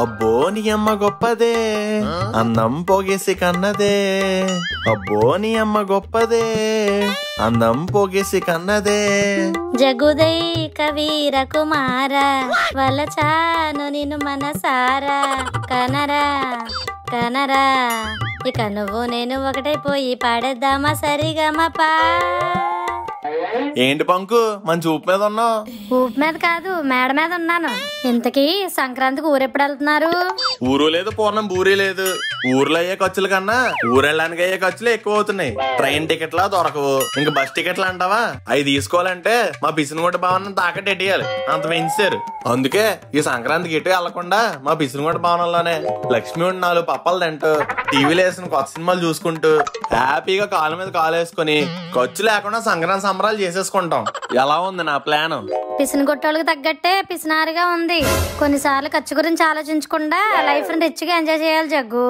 అబ్బో నీ అమ్మ గొప్పదే అందం పోగేసి కన్నదే. అబ్బో నీ అమ్మ గొప్పదే అందం పోగేసి కన్నదే. జగుదై కవీర కుమార వలచాను నిన్ను మనసారా. కనరా కనరా ఇక నువ్వు నేను ఒకటైపోయి పాడేద్దామా సరిగమపా. ఏంటి పంకు మంచి ఊపు మీద ఉన్నావు? ఊపు మీద కాదు, మేడ మీద ఉన్నాను. ఇంతకీ సంక్రాంతికి ఊరెప్పుడు వెళ్తున్నారు? ఊరు లేదు పూర్ణం బూరి లేదు. ఊర్లో అయ్యే ఖర్చుల కన్నా ఊరెళ్ళడానికి అయ్యే ఖర్చులు ఎక్కువ అవుతున్నాయి. ట్రైన్ టికెట్లా దొరకవు, ఇంకా బస్ టికెట్లు అంటావా? అవి తీసుకోవాలంటే మా పిసినగుడ్డ భవనం తాకట్టేయాలి, అంత పెంచారు. అందుకే ఈ సంక్రాంతికి ఎటు వెళ్లకుండా మా పిసినగుడ్డ భవనంలోనే లక్ష్మి ఉండి 4 పప్పాలు తింటూ టీవీలో వేసిన కొత్త సినిమాలు చూసుకుంటూ హ్యాపీగా కాలు మీద కాలు వేసుకుని ఖర్చు లేకుండా సంక్రాంతి సంబరాలు చేసేసుకుంటాం. ఎలా ఉంది నా ప్లాన్? పిసిని కొట్టోళ్ళకి తగ్గట్టే పిసినారుగా ఉంది. కొన్నిసార్లు ఖర్చు గురించి ఆలోచించకుండా లైఫ్ ని రిచ్ గా ఎంజాయ్ చేయాలి జగ్గు.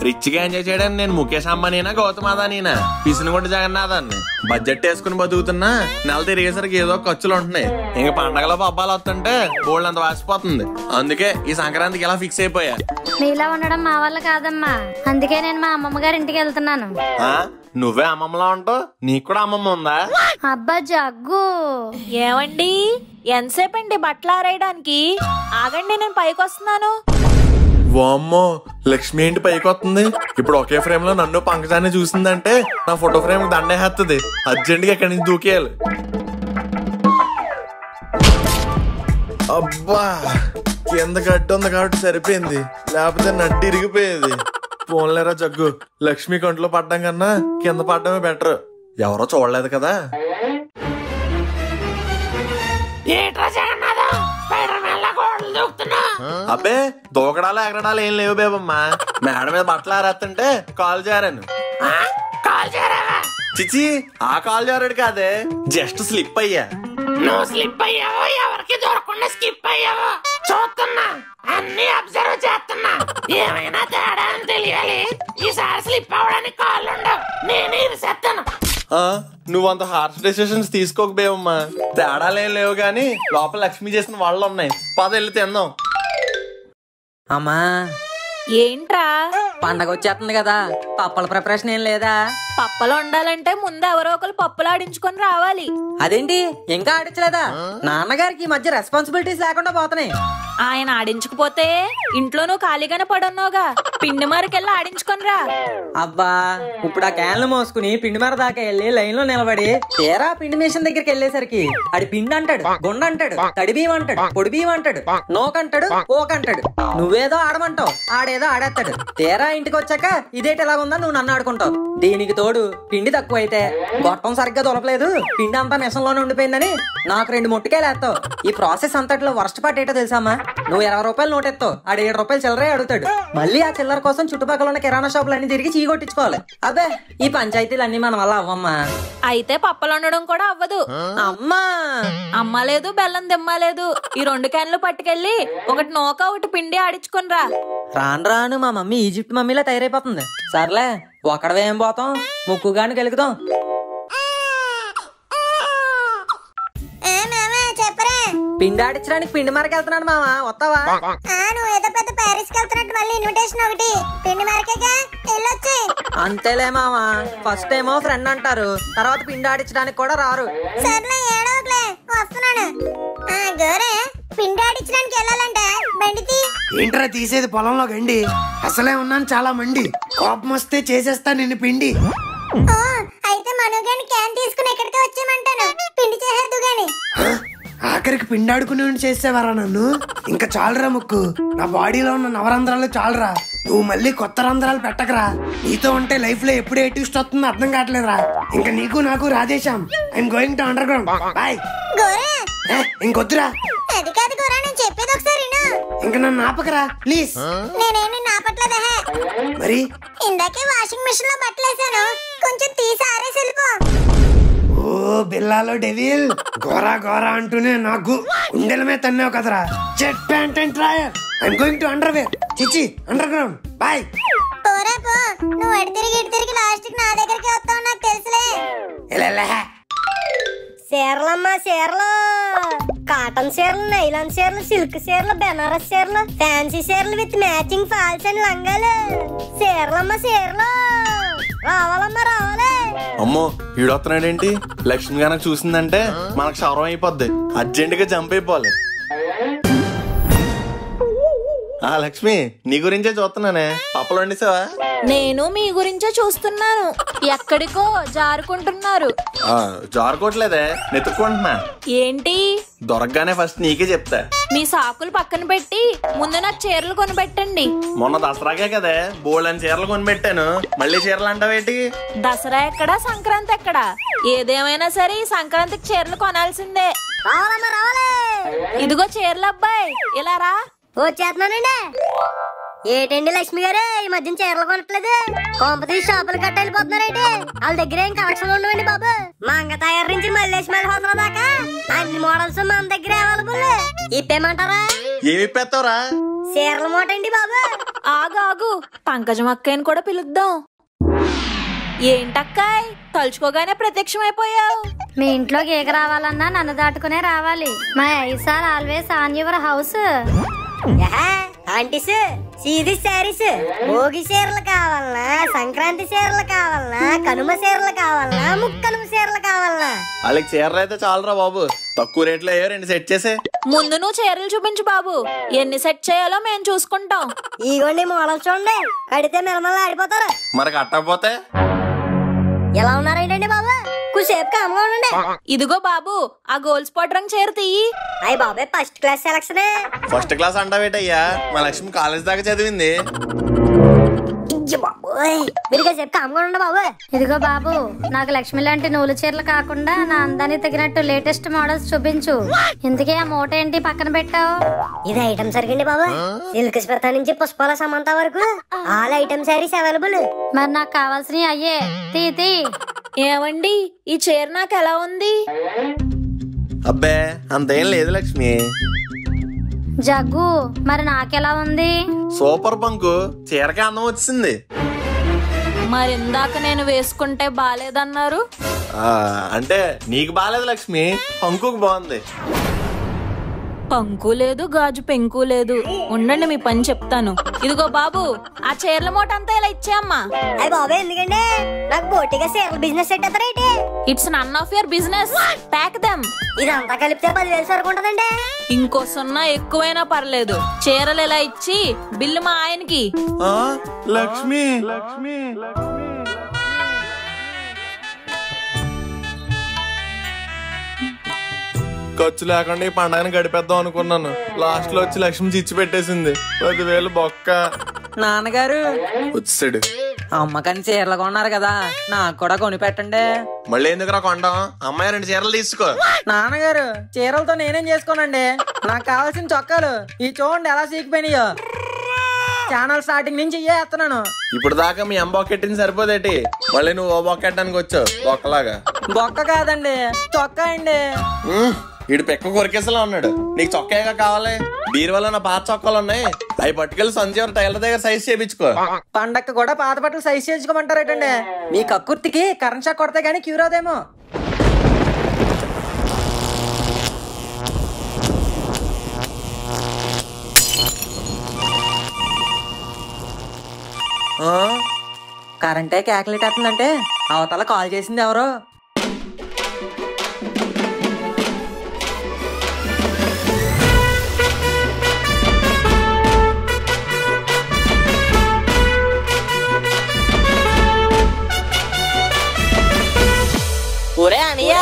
రిచ్ గా ఎంజాయ్ చేయడానికి నేను ముఖేష్ అంబానీనా గౌతమ్ అదానీనా? పిసినగుడ్డ జగన్నాథాన్ని బడ్జెట్ వేసుకుని బతుకుతున్నా నెల తిరిగేసరికి ఏదో ఖర్చులు ఉంటున్నాయి. ఇంకా పండగలో పబ్బాలు వస్తుంటే బోల్డ్ అంత వాసిపోతుంది. అందుకే ఈ సంక్రాంతికి ఇలా ఫిక్స్ అయిపోయా. నీలా ఉండడం మా వల్ల కాదమ్మా, అందుకే నేను మా అమ్మమ్మ గారి ఇంటికి వెళ్తున్నాను. నువ్వే అమ్మమ్మలా ఉంటావు, నీకు కూడా అమ్మమ్మ ఉందా? అబ్బా జగ్గు. ఏమండి ఎంతసేపు అండి బట్టలు ఆరేయడానికి? ఆగండి నేను పైకి వస్తున్నాను. వామ్మో లక్ష్మి ఏంటి పైకి వస్తుంది? ఇప్పుడు ఒకే ఫ్రేమ్ లో నన్ను పంకజాన్ని చూసిందంటే నా ఫోటో ఫ్రేమ్ దండేస్తుంది. అర్జెంట్ గా ఎక్కడి నుంచి దూకేయాలి. అబ్బా కింద గడ్డి ఉంది కాబట్టి సరిపోయింది, లేకపోతే నడ్డి ఇరిగిపోయేది. పోన్లేరా జగ్గు, లక్ష్మి కంట్లో పడ్డం కన్నా కింద పడ్డమే బెటర్. ఎవరో చూడలేదు కదా. అబ్బే దూకడాలు ఎగరడాలు ఏం లేవు బేబమ్మా. మేడ మీద బట్టలు ఆరేస్తుంటే కాలు జారాను. చిచి ఆ కాలు జారాడు కాదే, జస్ట్ స్లిప్ అయ్యా. నువ్వు స్లిప్ అయ్యావో ఎవరికి దొరకకుండా స్కిప్ అయ్యావో చూస్తున్నా, అన్ని అబ్జర్వ్ చేస్తున్నా. ఏమైనా తేడా అని తెలియాలి. ఈసారి స్లిప్ అవడానికి కాళ్ళు ఉండవు, నేనే ఇరిసేస్తాను. నువ్వంత హార్ష్ డెసిషన్స్ తీసుకోక బేవమ్మా. తేడాలేం లేవు గాని లోపల లక్ష్మి చేసిన వాళ్ళు ఉన్నాయి. పద వెళ్ళి తిందాం. అమ్మా ఏంట్రా? పండగ వచ్చేస్తుంది కదా, పప్పల ప్రిపరేషన్ ఏం లేదా? పప్పలు వండాలంటే ముందు ఎవరో ఒకరు పప్పులు ఆడించుకొని రావాలి. అదేంటి ఇంకా ఆడించలేదా? నాన్నగారికి ఈ మధ్య రెస్పాన్సిబిలిటీస్ లేకుండా పోతున్నాయి. ఆయన ఆడించకపోతే ఇంట్లో నువ్వు ఖాళీగానే పడున్నావుగా, పిండి మరకెళ్ళి ఆడించుకొని రా. అబ్బా ఇప్పుడు ఆ క్యాన్లు మోసుకుని పిండి మర దాకా వెళ్ళి లైన్ లో నిలబడి తీరా పిండి మిషన్ దగ్గరికి వెళ్ళేసరికి ఆడి పిండి అంటాడు, గుండ అంటాడు, తడి బియ్యం అంటాడు, పొడి బియ్యం అంటాడు, నోకంటాడు, ఓకంటాడు. నువ్వేదో ఆడమంటావు, ఆడేదో ఆడేస్తాడు. తీరా ఇంటికి వచ్చాక ఇదేటి ఎలా ఉందా నువ్వు నన్ను ఆడుకుంటావు. దీనికి తోడు పిండి తక్కువ అయితే గొట్టం సరిగ్గా దొరకలేదు, పిండి అంతా మిషన్ లోనే ఉండిపోయిందని నాకు 2 మొట్టికాయలు వేస్తావు. ఈ ప్రాసెస్ అంతట్లో వర్స్ట్ పార్ట్ ఏంటో తెలుసామా? నువ్వు 20 రూపాయలు నోట్ ఎత్తావు, ఆడు 7 రూపాయలు చిల్లరే అడుగుతాడు. మళ్ళీ ఆ చిల్లర కోసం చుట్టుపక్కల ఉన్న కిరాణా షాపులు అన్ని తిరిగి చీగొట్టించుకోవాలి. అబ్బే ఈ పంచాయతీలు అన్ని మన వల్ల అవ్వమ్మా. అయితే పప్పలు వండడం కూడా అవ్వదు. అమ్మా అమ్మ లేదు బెల్లం దిమ్మ లేదు. ఈ 2 క్యాన్లు పట్టుకెళ్ళి ఒకటి నోక ఒకటి పిండి ఆడించుకొని రా. రాను రాను మా మమ్మీ ఈజిప్ట్ మమ్మీలా తయారైపోతుంది. సర్లే ఒక్కడవే ఏం పోతాం, ముక్కుగాని గెలుకుదాం. పిండి ఆడించడానికి పిండి మరకి వెళ్తున్నాడు మామ, వస్తావా? నువ్వు ఏదో పెద్ద ప్యారిస్ కి వెళ్తున్నట్టు మళ్ళీ ఇన్విటేషన్ ఒకటి, పిండి మరకేగా వెళ్ళొచ్చి. అంతేలే మామ, ఫస్ట్ ఏమో ఫ్రెండ్ అంటారు, తర్వాత పిండి ఆడించడానికి కూడా రారు. సర్లే ఏడవకులే, వస్తున్నాను. గోరే పిండి ఆడించడానికి వెళ్ళాలంటే బండితి. ఏంట్రా తీసేది పొలంలో గండి? అసలే ఉన్నాను చాలా మండి, కోపం వస్తే చేసేస్తా నిన్ను పిండి. అయితే మనోగాని క్యాన్ తీసుకుని ఎక్కడికి వచ్చేయమంటాను, పిండి చేసేద్దు గాని. ఆఖరికి పిండి ఆడుకుని చేసేవారా నన్ను? ఇంకా చాలరా ముక్కు, నా బాడీలో ఉన్న నవరంధ్రాలు చాలరా. నువ్వు మళ్ళీ కొత్త రంధ్రాలు పెట్టకరా. నీతో ఉంటే లైఫ్ లో ఎప్పుడు ఏ ట్విస్ట్ వస్తుందో అర్థం కావట్లేదురా. ఇంకా నీకు నాకు Radhe Shyam. I'm going to under ground. Bye. ఇంకొద్దురా. అది కాదు గోరా, నేను చెప్పేది ఒకసారి విను. ఇంకా నన్ను ఆపకరా ప్లీజ్. నేనేమి నాపట్లేదా? మరి ఇందాకే వాషింగ్ మిషన్ లో బట్టలు వేసాను, కొంచెం తీసి ఆరేసి వెళ్ళిపో. ఓ బిల్లాలో డెవిల్, గోరా గోరా అంటూనే నాకు గుండెల మీద తన్నావు కదరా. Jet pant and Trier. I'm going to underwear. చిచి అండర్ గ్రౌండ్. బాయ్. పోరా పో, నువ్వు ఎటు తిరిగి లాస్ట్ కి నా దగ్గరికి వస్తావు నాకు తెలుసులే. ఎలా చీరలమ్మా చీరలు. కాటన్ చీరలు, నైలాన్ చీరలు, సిల్క్ చీరలు, బెనారస్ చీరలు, ఫ్యాన్సీ చీరలు విత్ మ్యాచింగ్ ఫాల్స్ అండ్ లంగాలు. చీరలమ్మ చీరలు రావాలమ్మా రావాలి. అమ్మో ఈడొస్తున్నాడేంటి? లక్ష్మి గనక చూసిందంటే మనకు క్షవరం అయిపోద్ది. అర్జెంట్ గా జంప్ అయిపోవాలి. ఆ లక్ష్మి, నీ గురించే చూస్తున్నానే. పప్పలు వండిసావా? నేను మీ గురించే చూస్తున్నాను. ఎక్కడికో జారుకుంటున్నారు. జారుకోవట్లేదే, నెతుక్కుంటున్నా. ఏంటి? దొరకగానే ఫస్ట్ నీకే చెప్తా. మీ సాకులు పక్కన పెట్టి ముందు నాకు చీరలు కొనిపెట్టండి. మొన్న దసరాకే కదే బోల్డని చీరలు కొనిపెట్టాను. మళ్ళీ చీరలు అంటావేంటి? దసరా ఎక్కడా, సంక్రాంతి ఎక్కడా? ఏదేమైనా సరే ఈ సంక్రాంతికి చీరలు కొనాల్సిందే. రావాలమ్మా రావాలి. ఇదిగో చీరలు అబ్బాయి, ఇలా రా. వచ్చేస్తున్నానండి. ఏటండి లక్ష్మి గారు, ఈ మధ్యన చీరలు కొనట్లేదు? కొంపతీసి షాపులు కట్ట వెళ్ళిపోతున్నారేంటి? వాళ్ళ దగ్గర ఏం కలెక్షన్ ఉండవండి బాబు. మంగ తయారు నుంచి మల్లేష్ మల్ హోసల దాకా అన్ని మోడల్స్ మన దగ్గర అవైలబుల్. ఇప్పేమంటారా? ఏమి ఇప్పేస్తావురా? చీరల మూట అండి బాబు. ఆగు ఆగు, పంకజం అక్కయ్యని కూడా పిలుద్దాం. ఏంటక్కాయ్, తలుచుకోగానే ప్రత్యక్షమైపోయావు. మీ ఇంట్లోకి ఏక రావాలన్నా నన్ను దాటుకునే రావాలి. My eyes are always on your house. Aunties, సీది శారీస్, భోగి చీరలు కావాలనా, సంక్రాంతి చీరలు కావాలనా, కనుమ చీరలు కావాలనా, ముక్కనుమ చీరలు కావాలనా? వాళ్ళకి చీరలు అయితే చాలరా బాబు. తక్కువ రేట్లో అయ్యో 2 సెట్ చేసే. ముందు నువ్వు చీరలు చూపించు బాబు. ఎన్ని సెట్ చేయాలో మేము చూసుకుంటాం. ఇగోండి మోడల్ చూడండి, కడితే మెలమల ఆడిపోతారు. మరి కట్టకపోతే ఎలా ఉన్నారేంటండి బాబు? కుసేపు కామ్గా ఉండండి. ఇదిగో బాబు, ఆ గోల్ స్పాట్ రంగు చీర తీయి. అయ్యి బాబే, first class selection. First class అంటావేటయ్యా? మా లక్ష్మి కాలేజ్ దాకా చదివింది. మీరు కాసేపు కామ్గా ఉండండి బాబు. ఇదిగో బాబు, నాకు లక్ష్మి లాంటి నూలు చీరలు కాకుండా నా అందానికి తగినట్టు లేటెస్ట్ మోడల్స్ చూపించు. ఇందుకే ఆ మూట ఏంటి పక్కన పెట్టావు? ఇది ఐటమ్ సరిగండి బాబు. సిల్క్ స్మిత నుంచి పుష్పాల సమంత వరకు ఆల్ ఐటమ్ సారీస్ అవైలబుల్. మరి నాకు కావాల్సినవి అయ్యే. తీ. ఏవండి, ఈ చీర నాకు ఎలా ఉంది? అబ్బే అంతేం లేదు లక్ష్మి. జగ్గు, మరి నాకెలా ఉంది? సూపర్ బంకు, చీరకే అందం వచ్చింది. మరి ఇందాక నేను వేసుకుంటే బాలేదన్నారు. అంటే నీకు బాలేదు లక్ష్మి, పంకుకు బాగుంది. పంకు లేదు, గాజు పెంకు లేదు. ఉండండి, మీ పని చెప్తాను. ఇదిగో బాబు, ఆ చీరల మూట అంతా ఇలా ఇచ్చేయమ్మా. అయ్యి బాబే, ఎందుకండి? నాకు బోటిగా చీరల బిజినెస్ సెట్ అవుతారేంటి? It's none of your business. Pack them. ఇదంతా కలిపితే 10,000 వరకు ఉంటదండి. ఇంకో 0 ఎక్కువైనా పర్లేదు. చీరలు ఇలా ఇచ్చి బిల్లు మా ఆయనకి. లక్ష్మి ఖర్చు లేకుండా ఈ పండగని గడిపేద్దాం అనుకున్నాను. లాస్ట్ లో వచ్చి లక్ష్మి చిచ్చి పెట్టేసింది. 10,000 బొక్క. నాన్నగారు వచ్చాడు. అమ్మకని చీరలు కొన్నారు కదా, నాకు కూడా కొని పెట్టండి. మళ్ళీ ఎందుకురా కొండం? అమ్మాయి 2 చీరలు తీసుకో. నాన్నగారు, చీరలతో నేనేం చేసుకోనండి. నాకు కావాల్సిన చొక్కాలు ఈ చూడండి ఎలా సీకిపోయినాయో. ఛానల్ స్టార్టింగ్ నుంచి ఇస్తున్నాను. ఇప్పుడు దాకా మీ అమ్మ బొక్కెట్టింది సరిపోదేటి? మళ్ళీ నువ్వు ఓ బొక్కెట్టడానికి వచ్చావు బొక్కలాగా. బొక్క కాదండి, చొక్కా అండి. వీడు పెక్క కొరికేసలా ఉన్నాడు. నీకు చొక్కాగా కావాలి? బీరువాలో నా పాత చొక్కాలు ఉన్నాయి, అవి పట్టుకెళ్ళి సంజీవ టైలర్ దగ్గర సైజ్ చేయించుకో. పండక్కి కూడా పాత బట్టలు సైజ్ చేయించుకోమంటారేటండి? మీ కక్కుర్తికి కరెంట్ షాక్ కొడితే గానీ క్యూర్ అవుదేమో. కరెంటే క్యాకులేట్ అవుతుందంటే అవతల కాల్ చేసింది ఎవరో. ఒరే అనియా,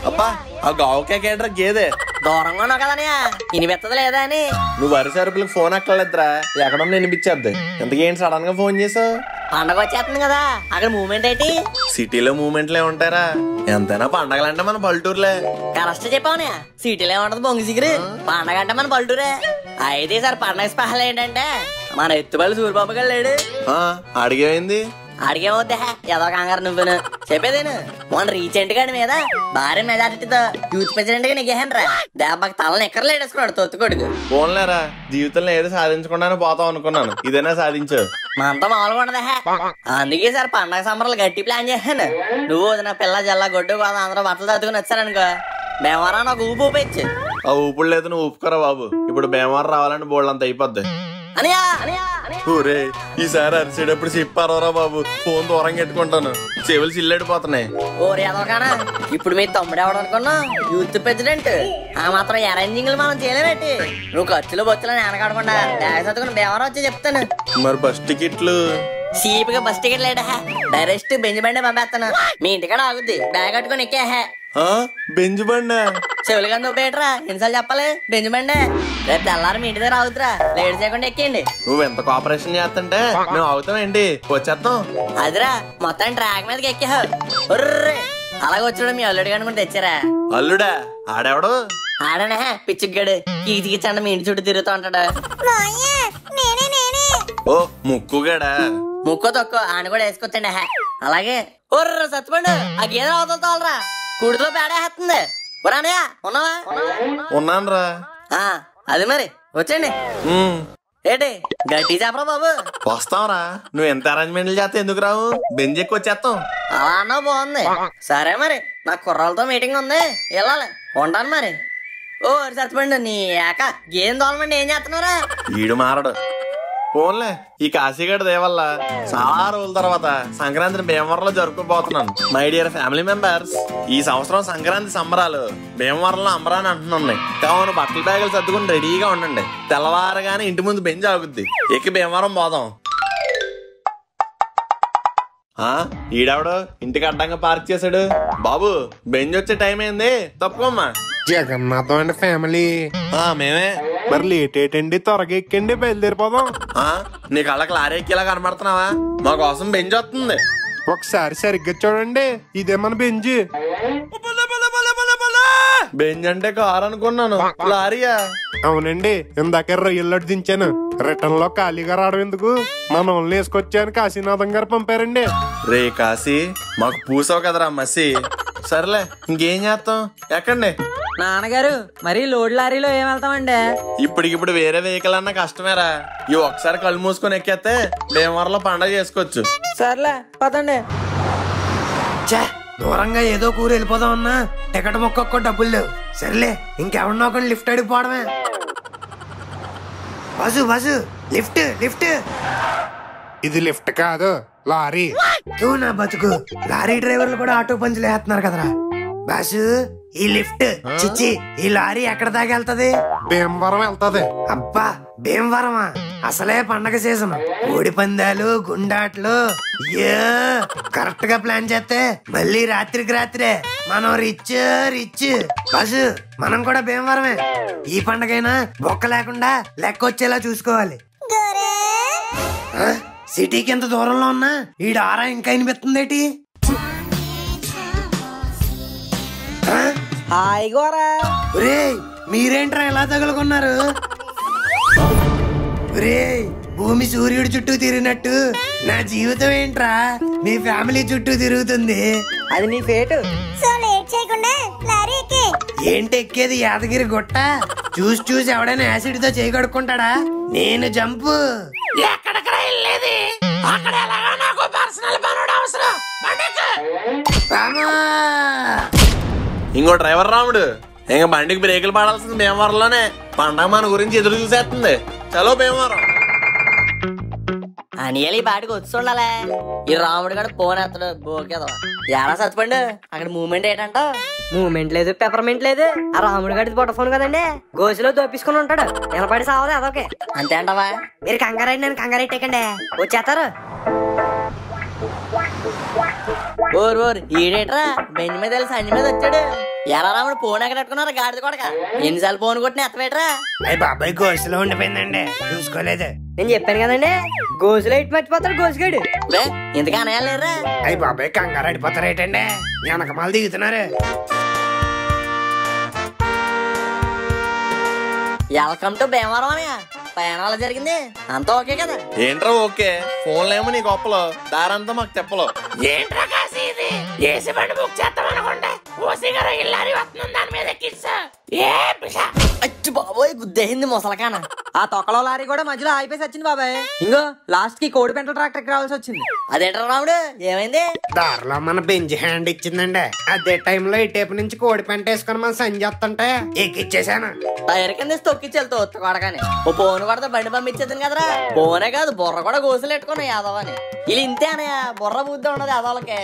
అబ్బా ఆ గావుకే కేటర్ గేదే దూరంగా ఉన్నావు కదనియా, ఇనిపెత్తది లేదా అని. నువ్వు వరి సరుపులకు ఫోన్ ఎక్కలేదురా, ఎక్కడ వినిపించేద్ది. ఎంతకేంటి సడన్ గా ఫోన్ చేసావు? పండగ వచ్చేస్తుంది కదా, అక్కడ మూమెంట్ ఏంటి? సిటీలో మూమెంట్లే ఉంటారా? ఎంతైనా పండగలంటే మన పల్లెటూరులే. కరెక్ట్ చెప్పావునే, సిటీలో ఉంటది బొంగి సిగిరి. పండగ అంటే మన పల్లెటూరే. అయితే సార్ పండగ స్పెషల్ ఏంటంటే మన ఎత్తుబల్లి సూర్యబాబు గారు లేడు. అడిగేమైంది? అడిగేవద్దా ఏదో కంగారు నువ్వును చెప్పేదేను. మొన్న రీసెంట్ గా మీద భారీ మెజారిటీతో యూత్ ప్రెసిడెంట్ గా నెగ్గేహన్రా. దెబ్బకి తలని ఎక్కడ లేడేసుకున్నాడు తొత్తుకొడుకు. ఫోన్లేరా, జీవితంలో ఏదో సాధించకుండానే పోతాం అనుకున్నాను, ఇదైనా సాధించావు. మనతో మామూలుగా ఉండదా. అందుకే సార్ పండగ సంబరాలు గట్టి ప్లాన్ చేశాను. నువ్వు నా పిల్ల జల్ల గొడ్డు కాదు అందరూ బట్టలు తట్టుకుని వచ్చారనుకో, భీమవరం నాకు ఊపు ఊపించు. ఆ ఊపుడు లేదు, నువ్వు ఊపుకోరా బాబు. ఇప్పుడు భీమవరం రావాలంటే బోల్డ్ అంత అయిపోద్ది. అనియా ఊరే ఈసారి అరిసేటప్పుడు చెప్పారా బాబు, ఫోన్ దూరంగా పెట్టుకుంటాను, చెవులు చిల్లడిపోతున్నాయి. ఓరే అదొకనా, ఇప్పుడు మీ తమ్ముడు ఎవడు అనుకున్నా యూత్ ప్రెసిడెంట్. ఆ మాత్రం అరేంజింగ్లు మనం చేయలేనట్టి. నువ్వు ఖర్చులు బొచ్చులు వెనకాడకుండా బ్యాగ్ చదువుకుని భీమవరం వచ్చి చెప్తాను. మరి బస్ టికెట్లు? చీప్ గా బస్ టికెట్ లేడా, డైరెక్ట్ బెంజ్ బండి పంపేస్తాను. మీ ఇంటికాడ ఆగుద్ది, బ్యాగ్ కట్టుకుని ఎక్కే. బెంజ్ బండి? చెవులు కానీ నువ్వేట్రా, ఎన్నిసార్లు చెప్పాలి? బెంజ్ బండి రేపు తెల్లారి మీ ఇంటి దగ్గర ఆగుతురా, లేట్ చేయకుండా ఎక్కేయండి. నువ్వు ఎంత కోఆపరేషన్ చేస్తుంటే మేము అవుతామేంటి, వచ్చేస్తాం. అదిరా మొత్తం ట్రాక్ మీదకి ఎక్కా. అలాగే వచ్చాడు మీ అల్లుడు గాని కూడా తెచ్చారా? అల్లుడా? ఆడెవడు? ఆడనే పిచ్చిగాడు, కీచికిచ్చండి మీ ఇంటి చుట్టూ తిరుగుతూ ఉంటాడు. ఓ ముక్కుగాడా? ముక్కు తక్కువ ఆయన కూడా వేసుకొచ్చండి. అలాగే ఒర్ర సత్తుపండు, ఆ గేదె అవుతుందా కుడితో పేడేస్తుంది. ఒరానయ్య ఉన్నావా? ఉన్నాను రా. అది మరి వచ్చండి. ఏంటి గట్టి చెప్పరా బాబు? వస్తాంరా, నువ్వు ఎంత అరేంజ్మెంట్లు చేస్తే ఎందుకు రావు, బెంజ్ ఎక్కువ వచ్చేస్తాం. అలా అన్నా బాగుంది. సరే మరి నాకు కుర్రాలతో మీటింగ్ ఉంది, వెళ్ళాలి. ఉంటాను మరి. ఓ సత్తుపండు నీ ఏక గేదె తోలమండి ఏం చేస్తున్నారా? ఈడు మారడు. పోన్లే, ఈ కాశీగడ్ దేవల్ల చాలా రోజుల తర్వాత సంక్రాంతిని భీమవరంలో జరుపుకోబోతున్నాను. మై డియర్ ఫ్యామిలీ మెంబర్స్, ఈ సంవత్సరం సంక్రాంతి సంబరాలు భీమవరంలో అంబరాని అంటున్నాయి. కావున బట్టల బ్యాగులు సర్దుకుని రెడీగా ఉండండి. తెల్లవారగానే ఇంటి ముందు బెంజ్ ఆగుద్ది, ఎక్కి భీమవరం పోదాం. ఈడావిడు ఇంటికి అడ్డంగా పార్క్ చేశాడు. బాబు బెంజ్ వచ్చే టైం అయింది, తప్పుకోమ్మా. జగన్నాథం అండి ఫ్యామిలీ. మేమే. మరి లేట్ ఏంటండి, త్వరగా ఎక్కండి, బయలుదేరిపోదాం. నీ కళ్ళకి లారీ ఎక్కేలా కనబడుతున్నావా? మా కోసం బెంజ్ వస్తుంది. ఒకసారి సరిగ్గా చూడండి, ఇదే మన బెంజ్. బెంజ్ అంటే కారు అనుకున్నాను, లారీయా? అవునండి, ఇందాక రొయ్యల్లోటి దించాను. రిటర్న్ లో ఖాళీగా రావడం ఎందుకు, మన ఓన్లీ వేసుకొచ్చాను కాశీనాథం గారు పంపారండి. రే కాశీ, మాకు పూసావు కదరా మసి. సర్లే ఇంకేం చేస్తాం, ఎక్కండి. నాన్నగారు మరి లోడ్ లారీలో ఏం వెళ్తామండి? ఇప్పటికిప్పుడు వేరే వెహికల్ అన్నా కష్టమేరా. ఈ ఒకసారి కళ్ళు మూసుకొని ఎక్కేస్తే భీమవరంలో పండగ చేసుకోవచ్చు. సర్లే పదండి. దూరంగా ఏదో కూర వెళ్ళిపోదాం అన్నా, టికెట్ మొక్క డబ్బులు లేవు. సర్లే ఇంకెవరినో ఒకటి లిఫ్ట్ అడిగిపోవడమే. Bus bus, lift lift. ఇది లిఫ్ట్ కాదు, లారీ. నా బతుకు, లారీ డ్రైవర్లు కూడా ఆటో పంచులు వేస్తున్నారు కదరా. బాసు, ఈ లిఫ్ట్ చిచ్చి ఈ లారీ ఎక్కడ దాకా వెళ్తది? భీమవరం వెళ్తది. అబ్బా భీమవరమా? అసలే పండగ సీజన్, కోడి పందాలు, గుండాట్లు. కరెక్ట్ గా ప్లాన్ చేస్తే మళ్ళీ రాత్రికి రాత్రే మనం రిచ్ రిచ్. బాసు మనం కూడా భీమవరమే. ఈ పండగైనా బొక్క లేకుండా లెక్క వచ్చేలా చూసుకోవాలి. సిటీకి ఎంత దూరంలో ఉన్నా ఈడ ఆరా ఇంకా వినిపిస్తుందేటి? మీరేంట్రా ఎలా తగులుకున్నారు? భూమి సూర్యుడి చుట్టూ తిరిగినట్టు నా జీవితం ఏంట్రా మీ ఫ్యామిలీ చుట్టూ తిరుగుతుంది. అది నీ ఫేటు. ఏంటి ఎక్కేది యాదగిరి గుట్ట? చూసి చూసి ఎవడైనా యాసిడ్ తో చేయి కడుక్కుంటాడా? నేను జంపు. ఇంకో డ్రైవర్ రాముడు, ఇంకా బండికి బ్రేకులు పడాల్సింది భీమవరంలోనే. పండగ మన గురించి ఎదురు చూసేస్తుంది. చలో భీమవరం. అనియాలి బాటికి వచ్చి ఉండాలే. ఈ రాముడు గడు ఫోన్ ఎత్తడు బోకేదా. ఎలా సత్తుపండు అక్కడ మూమెంట్ ఏంటంట? మూమెంట్ లేదు, పెపర్మెంట్ లేదు. ఆ రాముడు గడి బొట్ట ఫోన్ కదండి, గోసులో దోపించుకుని ఉంటాడు. నిలబడి సావదు అదొకే. అంతే అంటవా? మీరు కంగారెట్టి నేను కంగారెట్టేకండి, వచ్చేస్తారు. ఓర్ ఓర్ ఈడేట్రా బెంజ్ మీద వెళ్ళి సంజ మీద వచ్చాడు. ఎలా రాముడు ఫోన్ ఎక్కడ పెట్టుకున్నారా గాడిద కొడక? ఎన్నిసార్లు ఫోన్ కొట్టిన ఎత్తవేట్రా? అయ్యి బాబాయ్ గోసులో ఉండిపోయిందండి, చూసుకోలేదు. నేను చెప్పాను కదండి, గోసులో ఇటు మర్చిపోతాడు గోసుగాడు. ఇంతగా అనయాలేరా? అయ్యి బాబాయ్ కంగారు అడిపోతారు ఏంటండి, వెనకమాల దిగుతున్నారు. వెల్కమ్ టు భీమవరం అనే ప్రయాణాలు జరిగింది అంతా ఓకే కదా? ఏంట్రా ఓకే, ఫోన్లో ఏమో నీ గొప్పలో, దారంతా మాకు తెప్పలో. ఏంట్రా కాశీ ఇది? ఏసీ బండి బుక్ చేద్దాం అనుకుంటే ఓసీ గారు ఇల్లారి వస్తుంది, దాని మీద ఎక్కించా. అచ్చి బాబోయ్ గుద్దేసింది ముసలకాన. ఆ తొక్కలో లారీ కూడా మధ్యలో ఆగిపోయి వచ్చింది బాబాయ్. ఇంకో లాస్ట్ కి కోడి పెంటల ట్రాక్టర్ రావాల్సి వచ్చింది. అదేంటారు రాముడు, ఏమైంది? దారిలో మన బెంచ్ హ్యాండ్ ఇచ్చిందండి. అదే టైంలో ఈ టేపు నుంచి కోడి పెంట వేసుకుని మనం సంజ చేస్తుంటే ఎక్కిచ్చేసాను. టైర్ కింద తొక్కిచ్చి వెళ్తా ఒత్త కొడగానే ఓ ఫోన్ కొడితే బండి పంపించేద్దాను కదరా. ఫోనే కాదు బుర్ర కూడా గోసులు పెట్టుకున్నాయి యాదవని. వీళ్ళు ఇంతే అనయా, బుర్ర బుద్ధి ఉండదు యాదవలకి.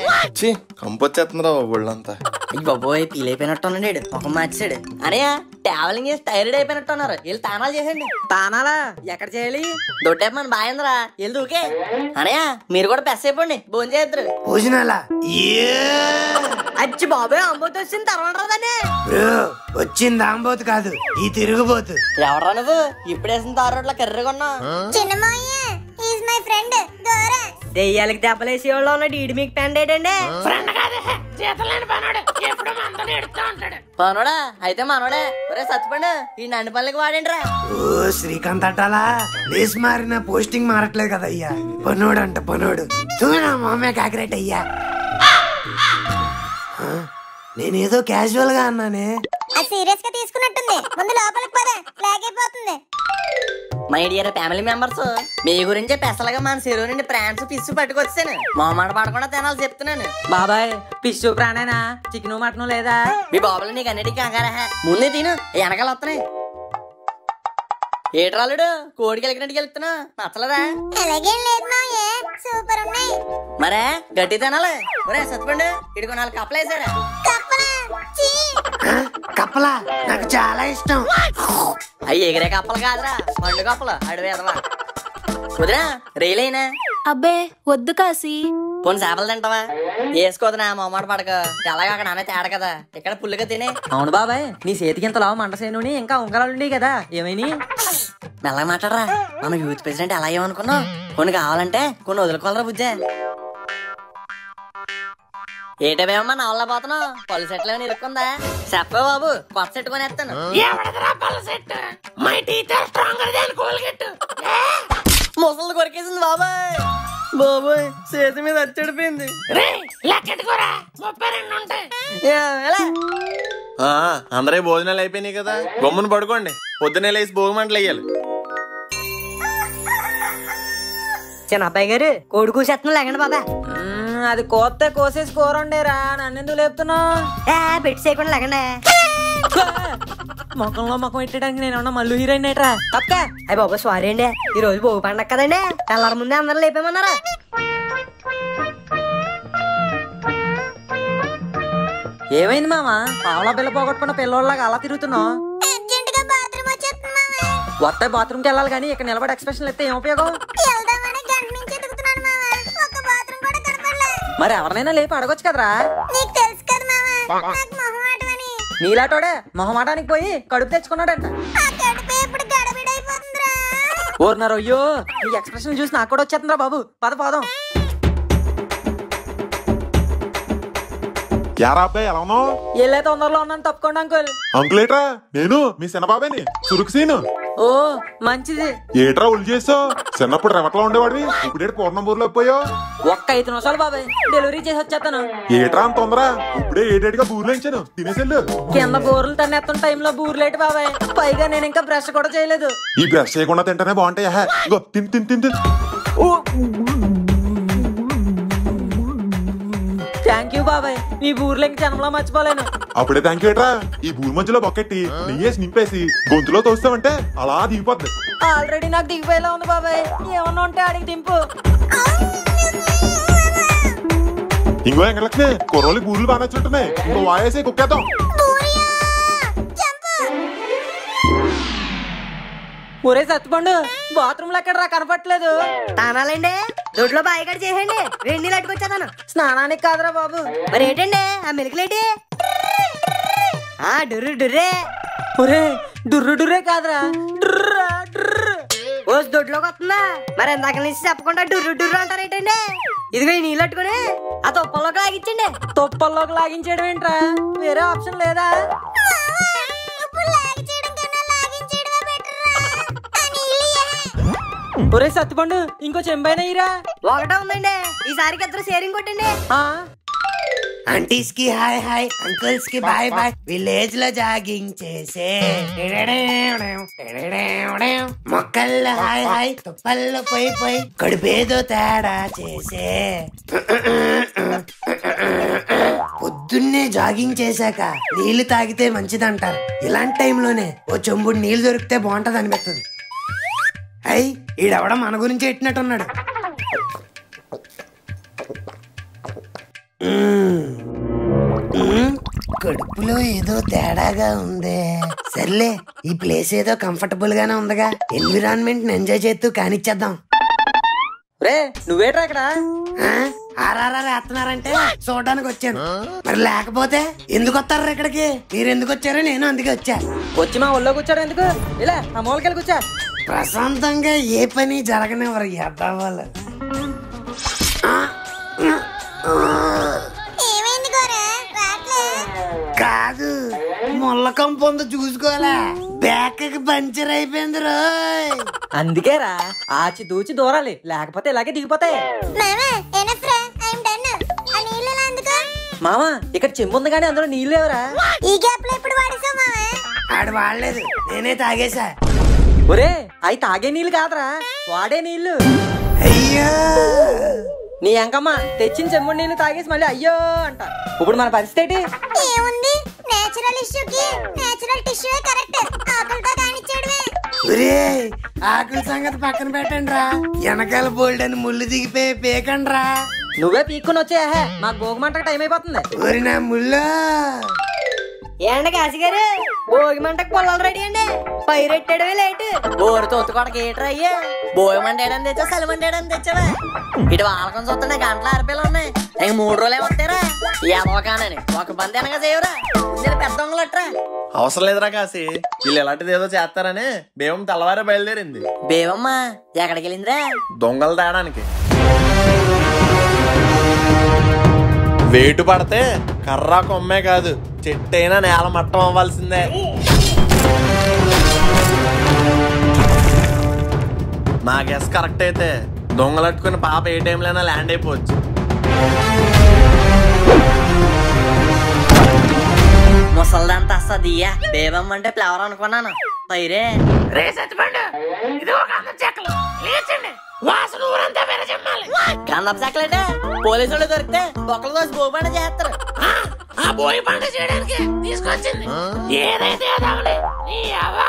కంపొచ్చేస్తుందిరా ఒళ్ళంతా. ఈ బాబోయ్ పీల్ అయిపోయినట్టున్నాడు, ముఖం మార్చాడు. అనయ్య ట్రావెలింగ్ చేసి టైర్డ్ అయిపోయినట్టున్నారు. వీళ్ళు తానాలు చేసండి. తానాలా ఎక్కడ చేయాలి? దొడ్డేపు మన బాయందిరా, వెళ్ళు దూకే. అనయ్య మీరు కూడా పెస్ అయిపోండి, భోజనం చేద్దరు. భోజనాలా? అచ్చి బాబోయ్ అంబోతు వచ్చింది తర్వాత రాదానే. వచ్చింది ఆంబోతు కాదు, ఈ తిరుగుబోతు. ఎవరా నువ్వు? ఇప్పుడు వేసిన తారు రోడ్ల కర్రగొన్నా. దెయ్యాలకి దెబ్బలేసి వాళ్ళు ఉన్నాడు. ఈడు మీకు పెండ్ ఏంటండి? ఫ్రెండ్ కాదు, చేతలేని పనుడు, ఎప్పుడు మనతో ఎడుతూ ఉంటాడు. పనుడా అయితే మనోడే. ఒరే సత్తుపండు ఈ నన్ను పనులకి వాడండి రా. ఓ శ్రీకాంత్ అట్టాలా లేస్ మారిన పోస్టింగ్ మారట్లేదు కదా అయ్యా. పనోడు అంట పనోడు. చూనా మామే కాకరేట్ అయ్యా. నేనేదో క్యాజువల్ గా అన్నానే. సీరియస్ గా తీసుకున్నట్టుంది. ముందు లోపలికి పద, ఫ్లాగ్ అయిపోతుంది. మై డియర్ ఫ్యామిలీ మెంబర్స్, మీ గురించి పెసలుగా మన చెరువు నుండి ప్రాన్స్ పిస్సు పట్టుకొచ్చాను. మొహమాట పడకుండా తినాలి చెప్తున్నాను. బాబాయ్ పిస్సు ప్రాణేనా? చికెన్ మటన్ లేదా? మీ బాబులు నీకు అన్నిటికీ కంగారా? ముందే తిను, వెనకాల వస్తున్నాయి. ఏట్రాలుడు కోడికి వెళ్ళినట్టు వెళ్తున్నా నచ్చలేదా? అలాగే లేదు మావయ్య, సూపర్ ఉన్నాయి. మరే గట్టి తినాలి. ఒరే సత్తుపండు ఇడికి 4 కప్పలు వేసారా? కప్పలా నాకు చాలా ఇష్టం. అవి ఎగిరే కప్పలు కాదురా, పండు కప్పలు. అడివేదవా కుదిరా రైలైనా? అబ్బే వద్దు కాసి. పోనీ చేపలు తింటావా? వేసుకోదునా, మొమ్మట పడక. ఎలాగా అక్కడ నానే తేడా కదా, ఇక్కడ పుల్లుగా తినే. అవును బాబాయ్, నీ చేతికి ఇంత లావు మంటసేనుని ఇంకా ఉంగరాలు ఉండేవి కదా, ఏమైనా? మెల్లగా మాట్లాడరా. మనం యూత్ ప్రెసిడెంట్ ఎలా ఏమనుకున్నాం? కొన్ని కావాలంటే కొన్ని వదులుకోవాలరా బుజ్జే. ఏటేమో నా వల్ల పోతున్నావు? పళ్ళు సెట్లు ఏమైనా ఇరుక్కుందా? చెప్పే బాబు, కొత్త సెట్ కొనేస్తాను. ఎవడదరా పళ్ళ set? My teeth are stronger than Colgate. ముసలు కొరికేసింది బాబాయ్. బాబాయ్ చేతి మీద అచ్చడిపోయింది. రే లెక్కెట్టుకోరా, 32 ఉంటాయి. అందరే భోజనాలు అయిపోయినాయి కదా, గమ్మున పడుకోండి. పొద్దునే లేసి భోగమంటలు వేయాలి. చిన్న అబ్బాయి గారు కోడి కూసేస్తున్నా లేకండి బాబా. అది కోస్తే కోసేసి కూర ఉండేరా, నన్నెందుకు లేపుతున్నావు? పెట్టి చేయకుండా లేకండి. ముఖంలో ముఖం పెట్టడానికి నేను మళ్ళీ హీరోయిన్ ఏట్రా తప్ప. అయ్యి బాబా సారీ అండి, ఈ రోజు భోగి పండగ కదండి, తెల్లారి ముందే అందరూ లేపేమన్నారా? ఏమైంది మామ? పావులా బిల్ల పోగొట్టుకున్న పిల్లోళ్ళగా అలా తిరుగుతున్నావు? వస్తే బాత్రూమ్కి వెళ్ళాలి కానీ ఇక్కడ నిలబడి ఎక్స్ప్రెషన్ ఇస్తే ఏం ఉపయోగం? మరి ఎవరినైనా లేపి అడగొచ్చు కదరా. నీలాటోడే మొహమాటానికి పోయి కడుపు తెచ్చుకున్నాడంట. ఓర్నారు అయ్యో, ఈ ఎక్స్ప్రెషన్ చూసి నాకు కూడా వచ్చేస్తుందిరా బాబు. పద పోదాం. యారా అబ్బాయి ఎలా ఉన్నావు? ఎల్లే తొందరలో ఉన్నాను, తప్పుకోండి అంకుల్. అంకులేట్రా, నేను మీ చిన్నబాబాని సురుకు సీను. ఓ మంచిది. ఏట్రా ఉల్లి చేసావు? చిన్నప్పుడు రెవట్లో ఉండేవాడివి, ఇప్పుడేటి పూర్ణంపూర్లో పోయావు? ఒక్క 5 నిమిషాలు బాబాయ్, డెలివరీ చేసి వచ్చేస్తాను. ఏట్రా అంత తొందర? ఇప్పుడే ఏడేటిగా బూర్లు ఇచ్చాను, తినేసెళ్ళు. కింద బూర్లు తన్నెత్తున్న టైంలో బూర్లేటి బాబాయ్. పైగా నేను ఇంకా బ్రష్ కూడా చేయలేదు. ఈ బ్రష్ చేయకుండా తింటేనే బాగుంటాయి. ఇగో తిని తిని తిని. థ్యాంక్ యూ బాబాయ్, మీ బూర్లు ఇంక జనంలో మర్చిపోలేను. అప్పుడే థ్యాంక్ యూ ఏట్రా. ఈ బూరి మధ్యలో బొక్కెట్టి నెయ్యేసి నింపేసి గొంతులో తోస్తావంటే అలా దిగిపోద్ది. ఆల్రెడీ నాకు దిగిపోయేలా ఉంది బాబాయ్, ఏమన్నా ఉంటే అడిగి దింపు. ఇంకో ఎంగలక్ష్మి, కుర్రోళ్ళకి బూర్లు బాగా నచ్చుంటున్నాయి. ఇంకో వాయేసి కుక్కేద్దాం. ఒరే సత్తుపండు, బాత్రూమ్ లో ఎక్కడ రా, కనపట్లేదు. తానాలండి దొడ్లో బాయిగడ చేయండి, 2 నీళ్ళు అట్టుకొచ్చాను. స్నానానికి కాదురా బాబు. మరి ఏంటండి ఆ మిల్క్లేటి? డుర్రు డుర్రే. ఒరే డుర్రు డుర్రే కాదురా, డుర్రా డుర్రు. ఓ దొడ్లోకి వస్తుందా? మరి ఎందాక నుంచి చెప్పకుండా డుర్రు డుర్రు అంటారు ఏంటండి? ఇదిగో ఈ నీళ్ళు అట్టుకుని ఆ తుప్పల్లోకి లాగించండి. తుప్పల్లోకి లాగించేయడం ఏంట్రా, వేరే ఆప్షన్ లేదా? ఒరే సత్తుపండు, ఇంకో చెంబైనా ఇరా. ఒకటే ఉందండి, ఈసారికి ఇద్దరు షేరింగ్ కొట్టండి. ఆంటీస్ కి హాయ్ హాయ్, అంకుల్స్ కి బాయ్ బాయ్, విలేజ్ లో జాగింగ్ చేసే మొక్కల్లో హాయ్ హాయ్, తుప్పల్లో పోయి పోయి కడుపేదో తేడా చేసే. పొద్దున్నే జాగింగ్ చేశాక నీళ్లు తాగితే మంచిదంటారు. ఇలాంటి టైంలోనే ఓ చెంబుడు నీళ్లు దొరికితే బాగుంటది అనిపిస్తుంది. అయ్యి ఈడెవడ మన గురించి ఎట్టినట్టున్నాడు. కడుపులో ఏదో తేడాగా ఉంది. సర్లే, ఈ ప్లేస్ ఏదో కంఫర్టబుల్ గానే ఉందిగా, ఎన్విరాన్మెంట్ ఎంజాయ్ చేస్తూ కానిచ్చేద్దాం. రే నువ్వేట్రా ఇక్కడ? ఆర్ఆర్ఆర్ వేస్తున్నారంటే చూడడానికి వచ్చాను. మరి లేకపోతే ఎందుకు వస్తారా ఇక్కడికి? మీరు ఎందుకు వచ్చారో నేను అందుకే వచ్చా. వచ్చి మా ఊళ్ళో కూర్చోడు ఎందుకు? ఇలా ఆ మూలకెళ్ళి కూర్చో. ప్రశాంతంగా ఏ పని జరగనివ్వరు ఎద్దవాళ్ళు. కాదు, ముళ్ళకం పొందు చూసుకోవాలా, బ్యాక్ పంచర్ అయిపోయింది రోయ్. అందుకేరా ఆచి దూచి దూరాలి, లేకపోతే ఇలాగే దిగిపోతాయి. మామా ఇక్కడ చెంబు ఉంది కానీ అందులో నీళ్ళు లేవరా? ఈ గ్యాప్ లో ఎప్పుడు వాడేసావు మావా? ఆడు వాడలేదు, నేనే తాగేశా. ఒరే అవి తాగే నీళ్ళు కాదురా, వాడే నీళ్లు. అయ్యో నీ అంకమ్మ తెచ్చిన చెంబు నీళ్ళు తాగేసి మళ్ళీ అయ్యో అంట. ఇప్పుడు మన పరిస్థితి ఏంటి? ఏముంది, నేచురల్ ఇష్యూకి నేచురల్ టిష్యూ కరెక్ట్. ఆకులతో కానిచ్చేయడమే. ఒరే ఆకుల సంగతి పక్కన పెట్టండి రా, వెనకాల బోల్డ్ అని ముళ్ళు దిగిపోయి పేకండి రా. నువ్వే పీక్కుని వచ్చే, మాకు భోగమంటకు టైం అయిపోతుంది. ఒరి నా ముళ్ళు. ఏండ కాశీ గారు, భోగి మంటకు పొలాలు రెడీ అండి. పైరెట్టాడమే లేటు. బోరు తోతుకోడకి ఏట్రా అయ్యా? భోగి మంటేయడం తెచ్చా, సలి మంటేయడం తెచ్చావా? ఇటు వాళ్ళకం చూస్తున్నా గంటల అరపేలు ఉన్నాయి. ఇంక 3 రోజులే వస్తారా ఏదోకానని ఒక బంది అనగా చేయరా. నేను పెద్ద దొంగలట్రా. అవసరం లేదురా కాసి, వీళ్ళు ఎలాంటిది ఏదో చేస్తారని బేవం తెల్లవారే బయలుదేరింది. బేవమ్మా ఎక్కడికి వెళ్ళిందిరా? దొంగలు తేడానికి. వేటు పడితే కర్రా కొమ్మే కాదు, చెట్టైనా నేల మట్టం అవ్వాల్సిందే. నా గెస్ కరెక్ట్ అయితే దొంగలట్టుకుని పాప ఏ టైంలోనైనా ల్యాండ్ అయిపోవచ్చు. ముసల్దంతా అస్సదియ్యా, బేబమ్మ అంటే ఫ్లవర్ అనుకున్నాను. పైరే రే సత్తిపండు, ఇది ఒక అందం చెక్కలు లేచండి, వాసన ఊరంతా విరజమ్మాలి. గంధపు చెక్కలంటే పోలీసులు దొరికితే బొక్కలు దోసి భూపండ చేస్తారు. ఆ బోయి పంట చేయడానికి తీసుకొచ్చింది. ఏదైతే అదవలే, నీ అవ్వ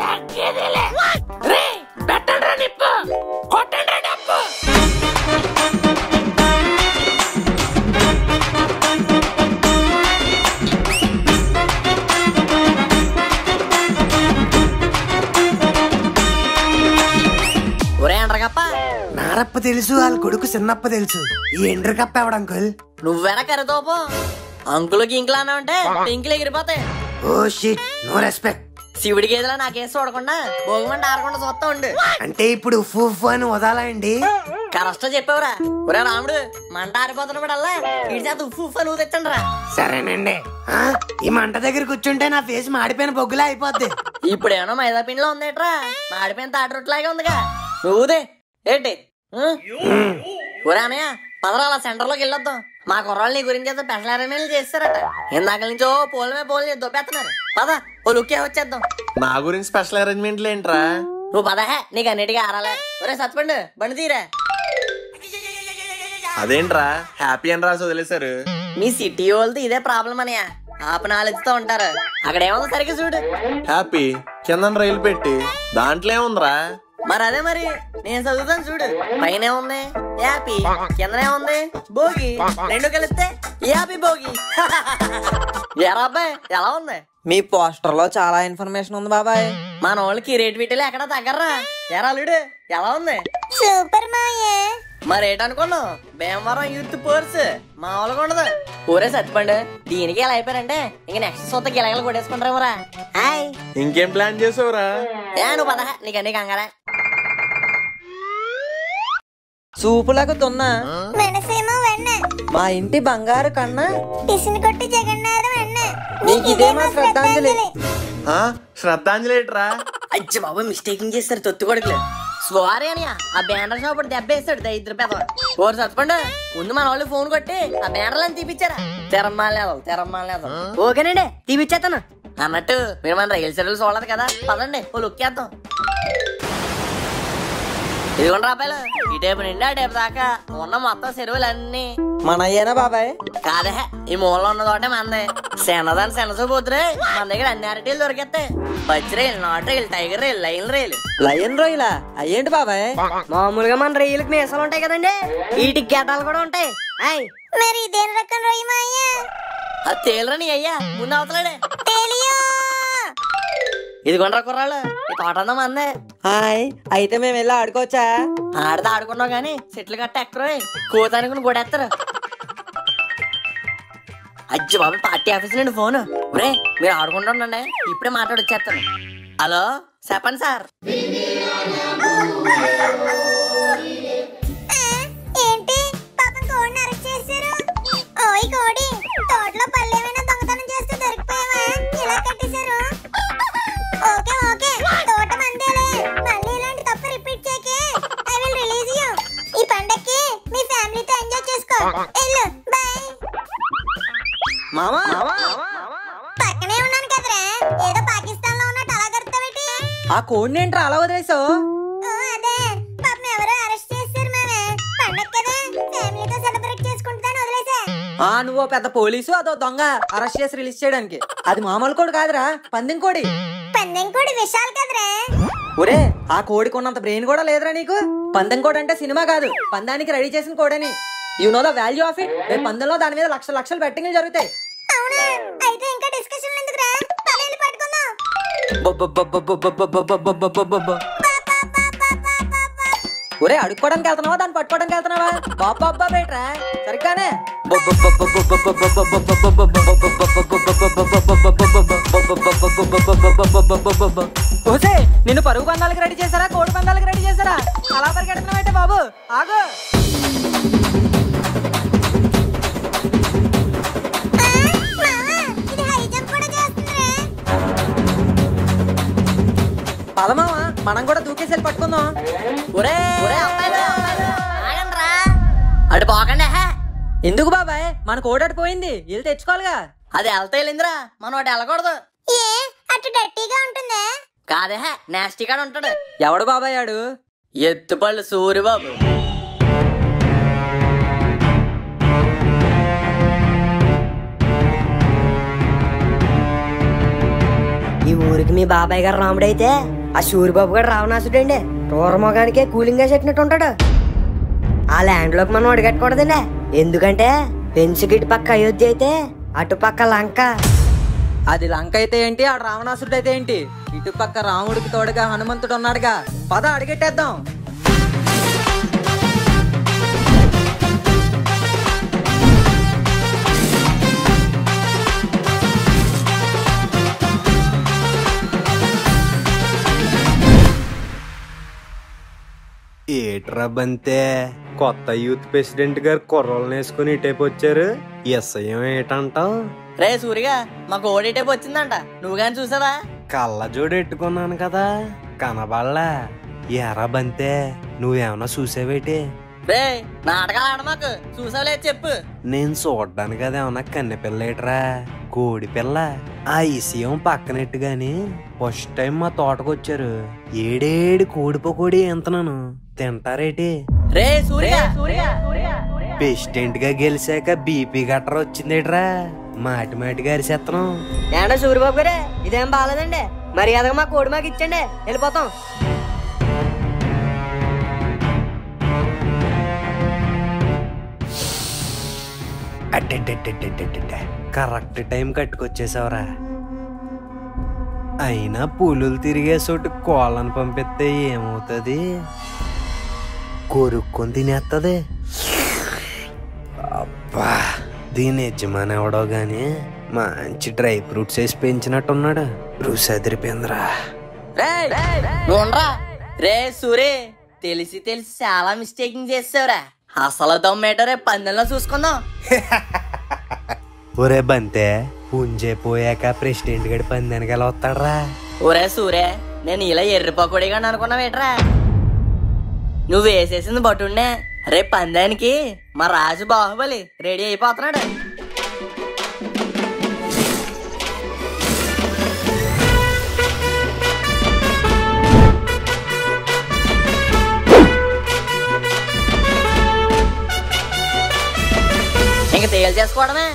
తగ్గేదేలే. రే పెట్టండి రా నిప్పు, కొట్టండి రా డప్పు. ఒరే ఎండ్రకప్ప, నారప్ప తెలుసు, వాళ్ళ కొడుకు చిన్నప్ప తెలుసు. ఈ ఎండ్రకప్ప ఎవడు అంకుల్? నువ్వేనా కరితోపు? అంకులకి ఇంకులు అన్నా ఉంటే ఇంకులు ఎగిరిపోతాయి. Oh shit, no respect. శివుడి గేదెలా నాకేసి చూడకుండా భోగమంట ఆరకుండా చూస్తా ఉండు. అంటే ఇప్పుడు ఉఫ్ ఉఫ్ అని వదాలండి. కరెక్ట్ చెప్పావురా. ఒరే రాముడు, మంట ఆరిపోతున్నప్పుడల్లా ఇటు చేత ఉఫ్ ఉఫ్ అని ఊదెత్తండి రా. సరేనండి. ఈ మంట దగ్గర కూర్చుంటే నా ఫేస్ మాడిపోయిన బొగ్గులా అయిపోద్ది. ఇప్పుడేమో మైదా పిండిలో ఉందేట్రా, మాడిపోయిన తాటి రొట్టెలాగే ఉందిగా. నువ్వుదే ఏంటి? ఒరే అన్నయ్య పదరాల సెంటర్ లోకి వెళ్ళొద్దాం. మా కుర్రాళ్ళు నీ గురించి అయితే స్పెషల్ అరేంజ్మెంట్లు చేస్తారట. ఇందాక నుంచో పోలమే పోలే దొబ్బేస్తున్నారు. పద ఓ లుక్కే వచ్చేద్దాం. నా గురించి స్పెషల్ అరేంజ్మెంట్లు ఏంట్రా? నువ్వు పదహే, నీకు అన్నిటికీ ఆరాలే. ఒరే సత్పండు బండి తీరా. అదేంట్రా హ్యాపీ అని రాసి వదిలేశారు? మీ సిటీ వాళ్ళతో ఇదే ప్రాబ్లం అనయ్య, ఆపన ఆలోచిస్తూ ఉంటారు. అక్కడ ఏముంది సరిగ్గా చూడు. హ్యాపీ కింద రైలు పెట్టి దాంట్లో ఏముందిరా? మరి అదే మరి నేను చదువుతాను చూడు. పైన ఉంది హ్యాపీ, కిందనే ఉంది భోగి, రెండు కలిస్తే హ్యాపీ భోగి. ఎరా అబ్బాయి ఎలా ఉంది? మీ పోస్టర్ లో చాలా ఇన్ఫర్మేషన్ ఉంది బాబాయ్. మన వాళ్ళకి రేట్ వీటిలో ఎక్కడ తగ్గర్రా. ఎరా అల్లుడు ఎలా ఉంది? సూపర్ మాయే. మరేటనుకున్నావు, భీమవరం యూత్ ఫోర్స్ మామూలుగా ఉండదు. ఊరే సత్తిపండు, దీనికి ఎలా అయిపోయారంటే ఇంక నెక్స్ట్ సొంత గిలగలు కొట్టేసుకుంటారేమోరా. హాయ్, ఇంకేం ప్లాన్ చేసావురా? నువ్వు పద, నీకు అన్ని కంగారా. సూపులకు తున్నా మనసేమో వెన్న, మా ఇంటి బంగారు కన్నా పిసిని కొట్టి జగన్నాథం అన్న. నీకు ఇదే మా శ్రద్ధాంజలి. శ్రద్ధాంజలి ఏంట్రా? అజ్జి బాబు మిస్టేకింగ్ చేస్తారు తొత్తు కొడుకులు. స్వారీ అని ఆ బ్యానర్ షాప్ దెబ్బేస్తాడు దరిద్ర పెద్ద. ఓరు చచ్చిపోండి, ముందు మన వాళ్ళు ఫోన్ కొట్టి ఆ బ్యానర్లు అని తీపిచ్చారా? తెరమ్మాలేదు. ఓకేనండి, తీపిచ్చేస్తాను. అన్నట్టు మీరు మన రైలు సెలవులు చూడలేదు కదా, పదండి ఓ లుక్ చేద్దాం. ఇదిగోండి రూపాయలు, ఈ టైపు నుండి ఆ టైపు దాకా ఉన్న మొత్తం చెరువులు అన్ని మన అయ్యేనా బాబాయ్? కాదే, ఈ మూలలో ఉన్నదోటే మందే. శనదాన్ని శనసపోతురే, మన దగ్గర అన్ని అరటీలు దొరికేస్తాయి. పచ్చి రైలు, నాటు రైలు, టైగర్ రైలు, లయన్ రొయ్యలా? అయ్యేంటి బాబాయ్? మామూలుగా మన రైలుకి మీసాలు ఉంటాయి కదండి, వీటికి గడ్డాలు కూడా ఉంటాయి. మరి ఇదేం రకం రొయ్య మా అయ్యా? అది తేలరని అయ్యా, ముందు అవతలాడే. ఇదిగోండ్రా కుర్రాళ్ళు, ఈ తోట అంతా మందే. హాయ్, అయితే మేము వెళ్ళి ఆడుకోవచ్చా? ఆడితే ఆడుకున్నావు గానీ చెట్లు గట్ట ఎక్కరు, కోతానికి గొడేస్తారు. అజ్జి బాబు, పార్టీ ఆఫీస్ నుండి ఫోన్. ఒరే మీరు ఆడుకుంటుండండి, ఇప్పుడే మాట్లాడొచ్చేస్తాను. హలో, చెప్పండి సార్. ఏంటి పాపం కోడిని అరెస్ట్ చేశారు? ఓయ్ కోడి, తోటలో పళ్ళు ఏమైనా దొంగతనం చేస్తే దొరికిపోయావా? ఇలా కట్టేశారు. ఓకే తోట మందేలే, మళ్ళీ ఇలాంటి తప్పు రిపీట్ చేయకే. I will release you. ఈ పండక్కి మీ ఫ్యామిలీతో ఎంజాయ్ చేసుకో. ఎల్లు, బై. మామా పక్కనే ఉన్నాను కదరా, ఏదో పాకిస్తాన్ లో ఉన్నట్టు అలా కడతావేటి? ఆ కోడిని ఏంట్రా అలా వదిలేసావు? అదే పాపం ఎవరో అరెస్ట్ చేశారు మామే. పండగ కదా, ఫ్యామిలీతో సెలబ్రేట్ చేసుకుంటాను వదిలేసా. నువ్వు పెద్ద పోలీసు, అదో దొంగ అరెస్ట్ చేసి రిలీజ్ చేయడానికి. అది మామూలు కోడి కాదురా, పందెం కోడి. పందెం కోడి విశాల్ కదరా. ఒరే, ఆ కోడికి ఉన్నంత బ్రెయిన్ కూడా లేదురా నీకు. పందెం కోడి అంటే సినిమా కాదు, పందానికి రెడీ చేసిన కోడని. You know the value of it. రేపు పందెంలో దాని మీద లక్షలు బెట్టింగ్లు జరుగుతాయి. అవునా? అయితే ఇంకా డిస్కషన్ ఎందుకురా, పదేళ్ళు పట్టుకుందాం. ఒరే, అడుక్కోవడానికి వెళ్తున్నావా దాన్ని పట్టుకోవడానికి వెళ్తున్నావా? బాబా బేట్రా సరిగ్గానే. ఓసే, నిన్ను పరుగు పందాలకి రెడీ చేశారా, కోడి పందాలకి రెడీ చేశారా? అలా పరిగెడుతున్నావంటే బాబు, ఆగు. పదమావా, మనం కూడా దూకేసి పట్టుకుందాం. ఒరే అటు పోకండి. ఎందుకు బాబాయ్? మన కోడటి పోయింది, ఇల్లు తెచ్చుకోవాలిగా. అది వెళ్తా వెళ్ళిందిరా, మనం అటు వెళ్ళకూడదు. ఏ అటు డర్టీగా ఉంటుందా? కాదే, నాస్టిగా ఉంటాడు. ఎవడు బాబాయ్ ఆడు? ఎత్తుపళ్ళు సూరిబాబు. ఈ ఊరికి మీ బాబాయ్ గారు రాముడైతే ఆ సూరిబాబు గారు రావణాసుడండి. రూరమోగానికే కూలింగ్ గా చెట్టినట్టు ఉంటాడు. ఆ ల్యాండ్ లోకి మనం అడిగట్టుకూడదండి, ఎందుకంటే పెంచుకి ఇటు పక్క అయోధ్య అయితే అటుపక్క లంక. అది లంక అయితే ఏంటి, ఆడు రావణాసుడు అయితే ఏంటి? ఇటు పక్క రాముడికి తోడుగా హనుమంతుడు ఉన్నాడుగా. పద అడిగెట్టేద్దాం. ఏట్రా బంతే, కొత్త యూత్ ప్రెసిడెంట్ గారు కుర్రోళ్ళని వేసుకుని ఇటేపు వచ్చారు. ఎస్ఐ ఏటంటావు? రే సూరిగా, మాకు ఓడేటేపు వచ్చిందంట, నువ్వు గాని చూసావా? కళ్ళజోడు ఎట్టుకున్నాను కదా, కనబడలా. ఎరా బంతే, నువ్వేమన్నా చూసావేటి? రే నాటకాలు ఆడ, మాకు చూసావులేదు చెప్పు. నేను చూడ్డానికి అదేమన్నా కన్నె పిల్ల ఏట్రా, కోడి పిల్ల. ఆ ఇసియం పక్కనెట్టు గాని ఫస్ట్ టైం మా తోటకొచ్చారు. ఏడేడు కోడిపోకోడి ఎంతనాను తింటారేటి? రే సూరిగా, ప్రెసిడెంట్ గా గెలిచాక బీపీ గట్రా వచ్చిందేట్రా, మాటి గారిసేత్తనం. ఏంటో సూరిబాబు గారే, ఇదేం బాగాలేదండి. మర్యాదగా మా కోడి మాకు ఇచ్చండి, వెళ్ళిపోతాం. కరెక్ట్ టైం కట్టుకొచ్చేసావురా. అయినా పులులు తిరిగే చోటు కోళ్ళను పంపిస్తే ఏమవుతుంది? కొరుక్కొని తినేస్తుంది. అబ్బా, దీని యజమాని ఎవడో గాని మంచి డ్రై ఫ్రూట్స్ వేసి పెంచినట్టున్నాడు. రుచి అదిరిపోయిందిరా. రే సూరి, తెలిసి చాలా మిస్టేకింగ్ చేసావురా. అసలు దమ్మేటో రేపు పందెంలో చూసుకుందాం. ఒరే బంతే, పుంజే పోయాక ప్రెసిడెంట్ గడి పందానికి ఎలా వస్తాడరా? ఒరే సూరే, నేను ఇలా ఎర్రిపోకూడగా అనుకున్నావేట్రా? నువ్వు వేసేసింది బటుండే. రేపు పందానికి మా రాజు బాహుబలి రెడీ అయిపోతున్నాడు. ఇంక తేలి చేసుకోవడమే.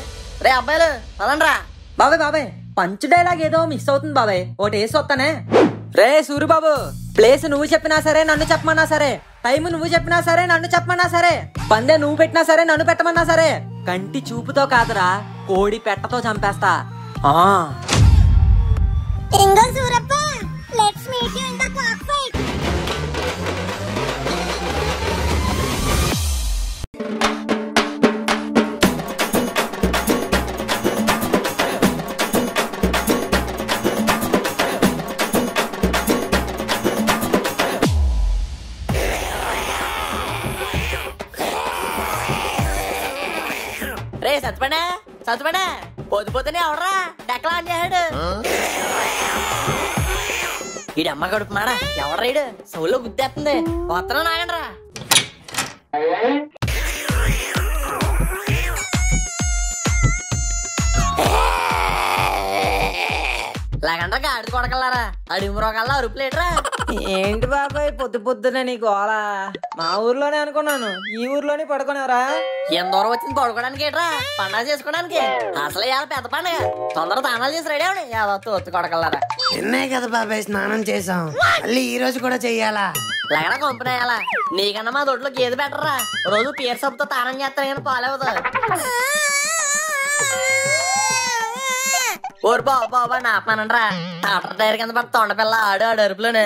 రే అబ్బాయిలు పదండ్రా. బాబాయ్ పంచ్ డైలాగ్ ఏదో మిస్ అవుతుంది బాబాయ్, ఒకటి వేసి వస్తానే. రే సూరిబాబు, ప్లేస్ నువ్వు చెప్పినా సరే నన్ను చెప్పమన్నా సరే, టైం నువ్వు చెప్పినా సరే నన్ను చెప్పమన్నా సరే, పందె నువ్వు పెట్టినా సరే నన్ను పెట్టమన్నా సరే, కంటి చూపుతో కాదురా కోడి పెట్టతో చంపేస్తా. ఇంగో Surappa, let's meet you in the cock fight. రే సత్పడే పొద్దునే ఎవడరా డెక్కలా అని చేశాడు. ఈడు అమ్మ కడుపు మాడ ఎవడ్రా ఈడు సౌల్లో గుద్దేస్తుంది. వస్తాను నాగండ్రా. లాగండ్రా గాడి కొడకల్లారా, అడుగు రోగాల్లో అరుపులేట్రా. ఏంటి బాబాయ్ పొద్దునే నీ గోళ? మా ఊర్లోనే అనుకున్నాను, ఈ ఊర్లోనే పడుకునేవరా? ఎంత దూరం వచ్చింది పడుకోవడానికి ఏట్రా? పండగ చేసుకోవడానికి. అసలు ఇవాళ పెద్ద పండగ, తొందర దానాలు చేసి రెడీ అవని యావత్తు ఒత్తు కొడకల్లారా. నిన్నే కదా బాబాయ్ స్నానం చేసాం, మళ్ళీ ఈ రోజు కూడా చెయ్యాలా? లగడ కొంపనేయాలా? నీకన్నా మా దొడ్లో గేదె బెటర్రా. రోజు పేరు సబ్బుతో తానం చేస్తాను కానీ పాలేవుతా. ఓరు బాబా నాపమానండ్రా. టాటర్ టైర్ కింద పడి తొండపిల్ల ఆడు అరుపులోనే.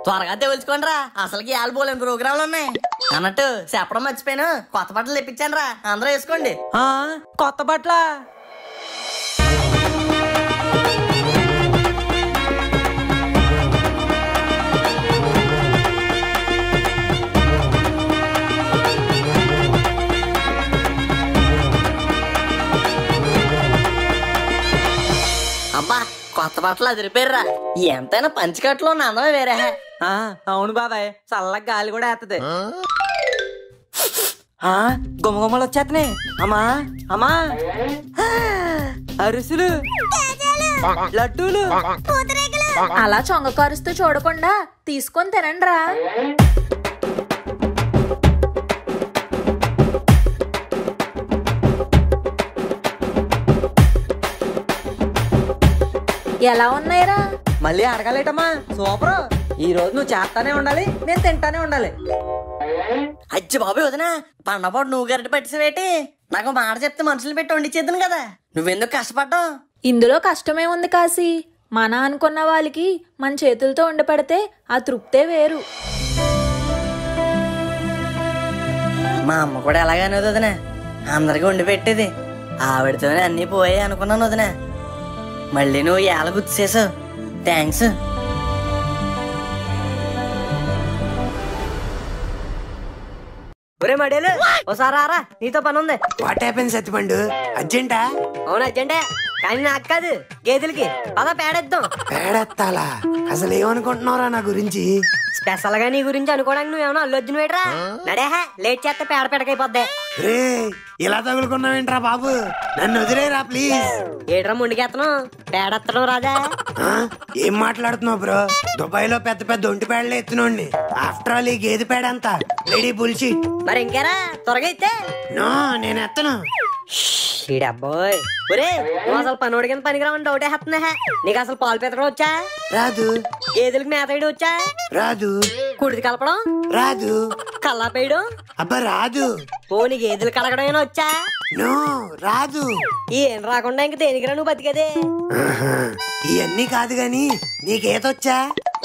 త్వరగా తెలుసుకోండి రా, అసలుకి ఆల్పోలేని ప్రోగ్రాంలు ఉన్నాయి. అన్నట్టు చెప్పడం మర్చిపోయాను, కొత్త బట్టలు తెప్పించాను రా, అందరూ వేసుకోండి. కొత్త బట్టల? అబ్బా కొత్త బట్టలు అదిరిపోయారా. ఎంతైనా పంచికట్లో ఉన్న అందమే వేరే. అవును బాబాయ్, చల్లగా గాలి కూడా వేస్తది. గుమ్మగుమ్మలు వచ్చేస్తున్నాయి. అమ్మా అరుసులు, లడ్డూలు. అలా చొంగ కరుస్తూ చూడకుండా తీసుకొని తినండ్రా. ఎలా ఉన్నాయిరా? మళ్ళీ అడగాలేటమ్మా, సూపర్. ఈ రోజు నువ్వు చేస్తానే ఉండాలి, నేను తింటానే ఉండాలి. అచ్చి బాబు వదినా, పండపాటు నువ్వు గరిట పెట్టేసేవేటి? నాకు మాట చెప్తే మనుషులు పెట్టి వండిచ్చేద్దాను కదా, నువ్వెందుకు కష్టపడ్డావు? ఇందులో కష్టమే ఉంది కాశీ. మన అనుకున్న వాళ్ళకి మన చేతులతో వండి పెడితే ఆ తృప్తే వేరు. మా అమ్మ కూడా ఎలాగనే వదినా, అందరికి వండి పెట్టేది. ఆవిడతోనే అన్నీ పోయాయి అనుకున్నాను వదినా. మళ్ళీ నువ్వు ఎలా గుర్తు చేసావు, థ్యాంక్స్. ఒరే మడేలు, ఓసారి రారా, నీతో పని ఉంది. వాట్ హ్యాపెన్ సత్తిపండు, అర్జెంటా? అవును అర్జెంటే, కానీ నాకు కాదు గేదెలకి. పద పేడెత్తాం. పేడెత్తాలా? అసలు ఏమనుకుంటున్నావురా నా గురించి? స్పెషల్ గా నీ గురించి అనుకోవడానికి నువ్వేమన్నా అల్లు అర్జున్ వేడరా? నడేహా, లేట్ చేస్తే పేడ పెడకైపోద్ది. రే ఇలా తగులుకున్నావేంట్రా బాబు, నన్ను వదిలేరా ప్లీజ్. ఏట్రా ముందుకెత్తను, పేడెత్తడం రాదా? ఏం మాట్లాడుతున్నావు బ్రో? దుబాయ్ లో పెద్ద పెద్ద ఒంటి పేడలే ఎత్తునోండి. ఆఫ్టర్ ఆల్ ఈ గేదె పేడ అంతా రెడీ బుల్షిట్. మరి ఇంకేరా, త్వరగా ఇస్తే. నో, నేను ఎత్తను. అబ్బాయ్, ఒరే నువ్వు అసలు పనోడి కింద పనికిరావని డౌటే హత్తున్నా. నీకు అసలు పాలు పెతకడం వచ్చా? రాదు. గేదెలకు మేత వేయడం వచ్చా? రాదు. కుడిది కలపడం? రాదు. కల్లా పేయడం? అబ్బా రాదు. పోనీ గేదెలు కడగడం వచ్చా? నో, రాదు. ఏం రాకుండా ఇంక దేనికిరా నువ్వు బతికేదే? ఇవన్నీ కాదు గాని నీకేతొచ్చా?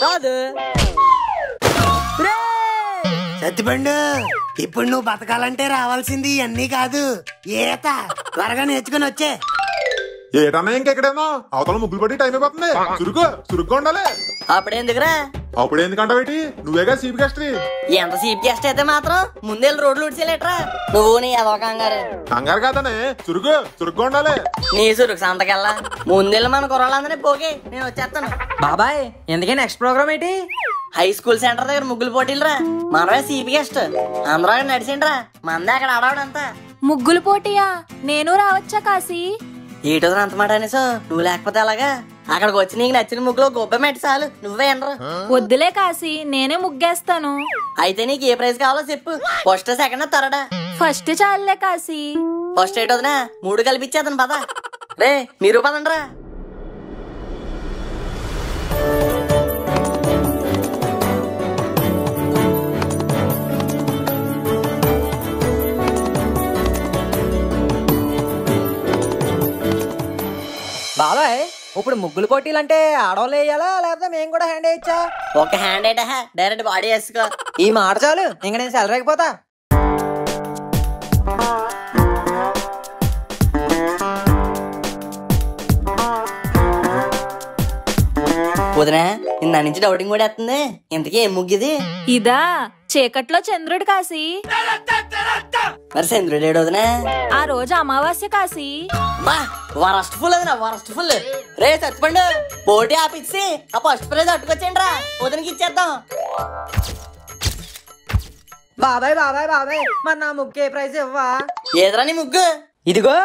రాదు. సత్తిపండు, ఇప్పుడు నువ్వు బతకాలంటే రావాల్సింది ఇవన్నీ కాదు, ఈత. త్వరగా నేర్చుకుని వచ్చే. ఏటన్నా ఇంకెక్కడేమో అవతల ముగ్గులు పట్టి టైం అయిపోతుంది. చురుగ్గా ఉండాలి. అప్పుడెందుకురా? అప్పుడు ఎందుకంటావేటి? నువ్వేగా చీఫ్ గెస్ట్. ఎంత చీఫ్ గెస్ట్ అయితే మాత్రం ముందే రోడ్లు ఉడిచేలేట్రా నువ్వు. నీ అదో కంగారు కాదనే, చురుగ్గా ఉండాలి. నీ చురుకు సంతకెళ్ళా ముందెళ్ళి మన కుర్రాళ్ళందరినీ పోగే, నేను వచ్చేస్తాను. బాబాయ్ ఎందుకే నెక్స్ట్ ప్రోగ్రామ్ ఏంటి? హై స్కూల్ సెంటర్ దగ్గర ముగ్గులు పోటీలు రా. మనమే సీపీ గెస్ట్. అందరూ నడిచిండ్రా, మందే అక్కడ ఆడవడంతా. ముగ్గులు పోటీయా? నేను రావచ్చా కాశీ? ఏటో అంత మాట అనేసో, నువ్వు లేకపోతే అలాగా. అక్కడికి వచ్చి నీకు నచ్చిన ముగ్గులో గొప్ప మెట్టి చాలు, నువ్వే ఎనరు. వద్దులే కాశీ, నేనే ముగ్గేస్తాను. అయితే నీకు ఏ ప్రైజ్ కావాలో చెప్పు. First, second, థర్డా? ఫస్ట్ చాలులే కాశీ. ఫస్ట్ ఏటోదినా 3 కలిపిచ్చేతను పద. రే మీరు పదండ్రా. బాబాయ్, ఇప్పుడు ముగ్గులు పోటీలు అంటే ఆడవాళ్ళు వేయాలా లేకపోతే మేము కూడా హ్యాండ్ వేయచ్చా? ఒక హ్యాండ్ అయితే డైరెక్ట్ బాడీ వేసుకో. ఈ మాట చాలు, ఇంక నేను సెలరైపోతా. వదినా, నిన్న నుంచి డౌటింగ్ కూడా వస్తుంది. ఇంతకీ ఏం ముగ్గిది? ఇదా చీకట్లో చంద్రుడు కాశీ. మరి చంద్రుడు ఏడు వదినా? ఆ రోజు అమావాస్య కాశీ. బా వరస్ట్ ఫుల్ వదినా, వరస్ట్ ఫుల్. రే చచ్చిపండు, పోటీ ఆపిచ్చి ఆ ఫస్ట్ ప్రైజ్ అట్టుకొచ్చేయండి రా, వదినకి ఇచ్చేద్దాం. బాబాయ్ బాబాయ్ బాబాయ్, మరి నా ముగ్గు ఏ ప్రైజ్ ఇవ్వా? ఏదరా నీ ముగ్గు? ఇదిగో.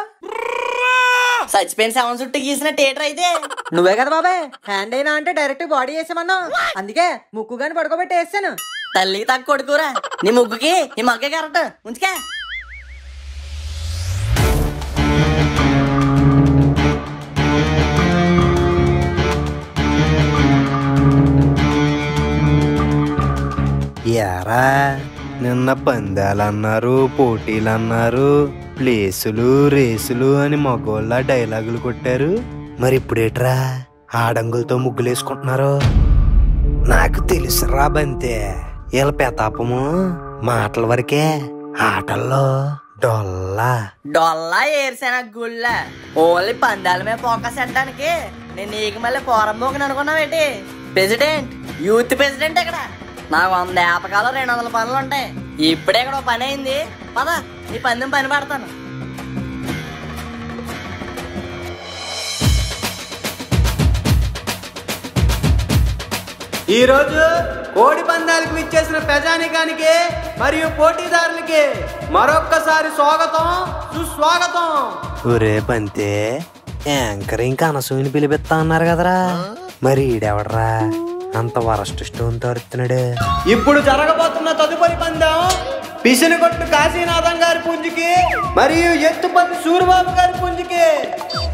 చచ్చిపోయిన 7 చుట్టూ గీసిన థియేటర్ అయితే నువ్వే కదా బాబాయ్, హ్యాండ్ అయినా అంటే డైరెక్ట్ బాడీ వేసామన్నావు. అందుకే ముక్కు గాని పడుకోబెట్టి వేసాను. తల్లికి తగ్గ కొడుకురా. నీ ముగ్గుకి ఈ మగ్గే కరెక్ట్ ఉంచుకే. యారా, నిన్న పందాలన్నారు, పోటీలన్నారు, ప్లేసులు రేసులు అని మగోళ్ళ డైలాగులు కొట్టారు. మరి ఇప్పుడేట్రా ఆడంగులతో ముగ్గులేసుకుంటున్నారు? నాకు తెలుసురా బంతే, వీళ్ళ పెతాపము మాటల వరకే, ఆటల్లో డొల్లా ఏర్సేన గుళ్ళ. ఓన్లీ పందాల మీద ఫోకస్ పెట్టడానికి నేను నీకు మళ్ళీ పోరంబోకని అనుకున్నావేంటి? ప్రెసిడెంట్, యూత్ ప్రెసిడెంట్ ఇక్కడ. నాకు 100 ఏపకాలు 200 పనులు ఉంటాయి. ఇప్పుడే ఇక్కడ పని అయింది, పద నీ పందెం పని పడతాను. ఈ రోజు కోడి పందాలకు విచ్చేసిన ప్రజానికానికి మరియు పోటీదారులకి మరొక్కసారి స్వాగతం, సుస్వాగతం. ఒరే బంతే, యాంకర్ ఇంకా అనసూయని పిలిపిస్తా అన్నారు కదరా, మరి ఈడెవడరా అంత వరస్ట్ స్టోన్ తోరుతున్నాడు? ఇప్పుడు జరగబోతున్న తదుపరి పందెం పిసినకొట్టు కాశీనాథం గారి పుంజుకి మరియు ఎత్తుపతి సూరిబాబు గారి పుంజుకి.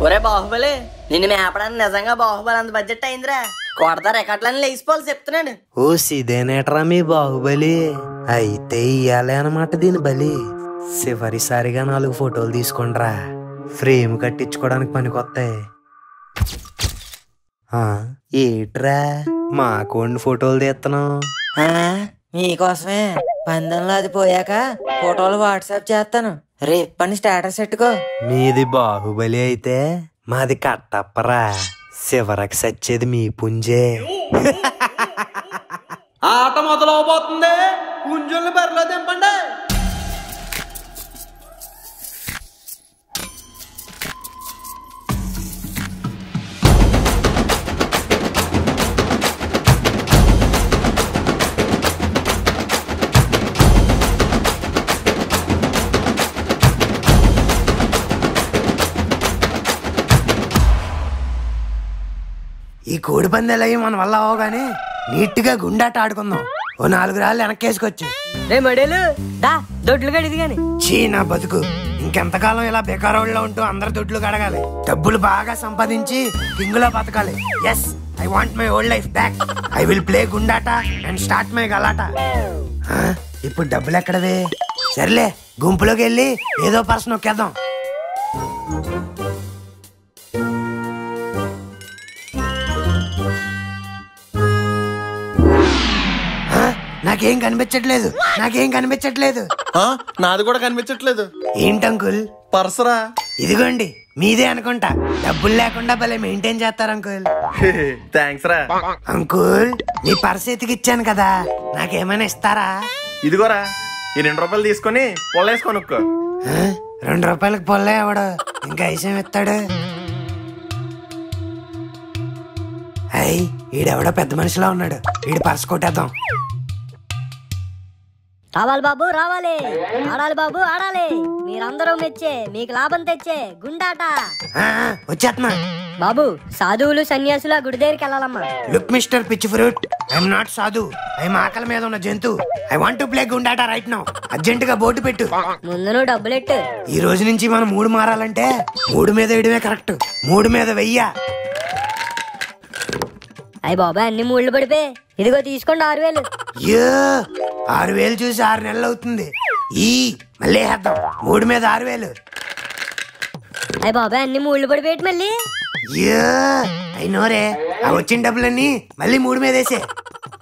ఒరే బాహుబలి, నిన్ను మేపడానికి నిజంగా బాహుబలి అంత బడ్జెట్ అయిందిరా. కొడతా రికార్డులని లేచిపోవాలి చెప్తున్నాడు. ఓ సిదేనేట్రా మీ బాహుబలి? అయితే ఇయ్యాలే అన్నమాట దీని బలి. చివరిసారిగా 4 ఫోటోలు తీసుకోండిరా, ఫ్రేమ్ కట్టించుకోవడానికి పనికొస్తాయి. ఏట్రా మా కొన్ని ఫోటోలు తీస్తున్నావు? మీకోసమే. పందెంలో అది పోయాక ఫోటోలు వాట్సాప్ చేస్తాను, రేపు పని స్టేటస్ పెట్టుకో. మీది బాహుబలి అయితే మాది కట్టప్పరా, చివరికి సచ్చేది మీ పుంజే. ఆట మొదలవబోతుంది, పుంజుల్ని బరిలో దింపండి. ఈ కోడి పందాలు అయ్యి మన వల్ల అవగానే నీట్ గా గుండాట ఆడుకుందాం. ఓ 4 రాళ్ళు వెనక్కేసుకొచ్చు. దొడ్లు గడిది గాని. చీ నా బతుకు, ఇంకెంతకాలం ఇలా బేకారోళ్ళలో ఉంటూ అందరు దొడ్లు కడగాలి, డబ్బులు బాగా సంపాదించి కింగులో బతకాలి. Yes, I want my old life back. I will play గుండాట అండ్ స్టార్ట్ మై గలాట. ఇప్పుడు డబ్బులు ఎక్కడవే? సర్లే, గుంపులోకి వెళ్ళి ఏదో పర్సన్ నొక్కేద్దాం. నాకేం కనిపించట్లేదు, నాకేం కనిపించట్లేదు. నాది కూడా కనిపించట్లేదు. ఏంటంకుల్? పర్సరా? ఇదిగోండి, మీదే అనుకుంటా. డబ్బులు లేకుండా భలే మెయింటైన్ చేస్తారు అంకుల్. థ్యాంక్స్ రా. అంకుల్, మీ పర్స్ ఎతికిచ్చాను కదా, నాకేమైనా ఇస్తారా? ఇదిగోరా, ఈ 2 రూపాయలు తీసుకొని పొల్లేసి కొనుక్కో. 2 రూపాయలకు పొల్ల ఎవడు ఇంకా ఐసం ఇస్తాడు? అయ్ ఈడెవడో పెద్ద మనిషిలా ఉన్నాడు, ఈడు పర్స్ కొట్టేద్దాం. రావాలి బాబు రావాలి, ఆడాలి బాబు ఆడాలి, మీరందరూ మెచ్చే మీకు లాభం తెచ్చే గుండాట. వచ్చేస్తున్నా. బాబు సాధువులు సన్యాసులు గుడి దగ్గరికి వెళ్ళాలమ్మా. Look mister pitch fruit, I'm not sadhu, I'm ఆకలి మీద ఉన్న జంతు. ఐ వాంట్ టు ప్లే గుండాట రైట్ నౌ. అర్జెంట్ గా బోర్డు పెట్టు. ముందు నువ్వు డబ్బులెట్టు. ఈ రోజు నుంచి మనం 3 మారాలంటే 3 మీద వేయడమే కరెక్ట్. 3 మీద వెయ్య. అయ్యి బాబాయ్ అన్ని మూళ్ళు పడిపోయి, ఇదిగో తీసుకోండి 6000. 6000 చూసి 6 నెలలు అవుతుంది. మళ్ళీ వేద్దాం. 3 మీద 6000. అయ్యి బాబాయ్ అన్ని మూళ్ళు పడిపోయి మళ్ళీ. అయినోరే, ఆ వచ్చిన డబ్బులన్నీ మళ్ళీ 3 మీద వేసే.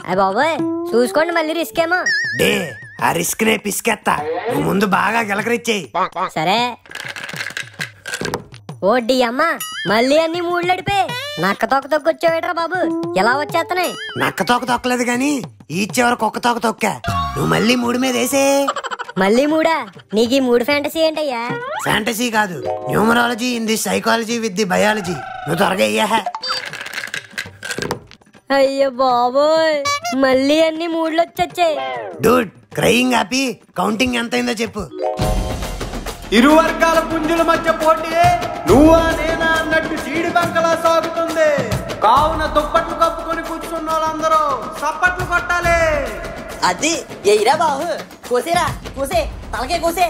అయ్యి బాబాయ్ చూసుకోండి మళ్ళీ రిస్క్ ఏమో. డే ఆ రిస్క్ నే పిసికెత్తా, నువ్వు ముందు బాగా గెలకరిచ్చేయి. సరే. ఓడ్డి అమ్మ మళ్ళీ అన్ని మూళ్ళు అడిపోయి. నక్క తొక్క తొక్కొచ్చావేట్రా బాబు, ఎలా వచ్చేస్తున్నాయి? నక్క తోక తొక్కలేదు గాని ఈ చివరికి ఒక్క తోక తొక్కా. నువ్వు మళ్ళీ 3 మీద వేసే. మళ్ళీ 3? నీకు ఈ 3 ఫ్యాంటసీ ఏంటయ్యా? ఫ్యాంటసీ కాదు, numerology in the psychology with the biology. నువ్వు త్వరగా అయ్యా. అయ్యో బాబోయ్ మళ్ళీ అన్ని మూడ్లు వచ్చాయి. డూడ్ క్రయింగ్ ఆపి కౌంటింగ్ ఎంతైందో చెప్పు. ఇరు వర్గాల పుంజుల మధ్య పోటీ నువ్వా నేనా అన్నట్టు చీడి బంకలా సాగుతుంది. కావున దుప్పట్లు కప్పుకొని కూర్చున్న వాళ్ళందరూ సప్పట్లు కొట్టాలి. అది ఎయిరా బాహు, కోసేరా కోసే, తలకే కోసే.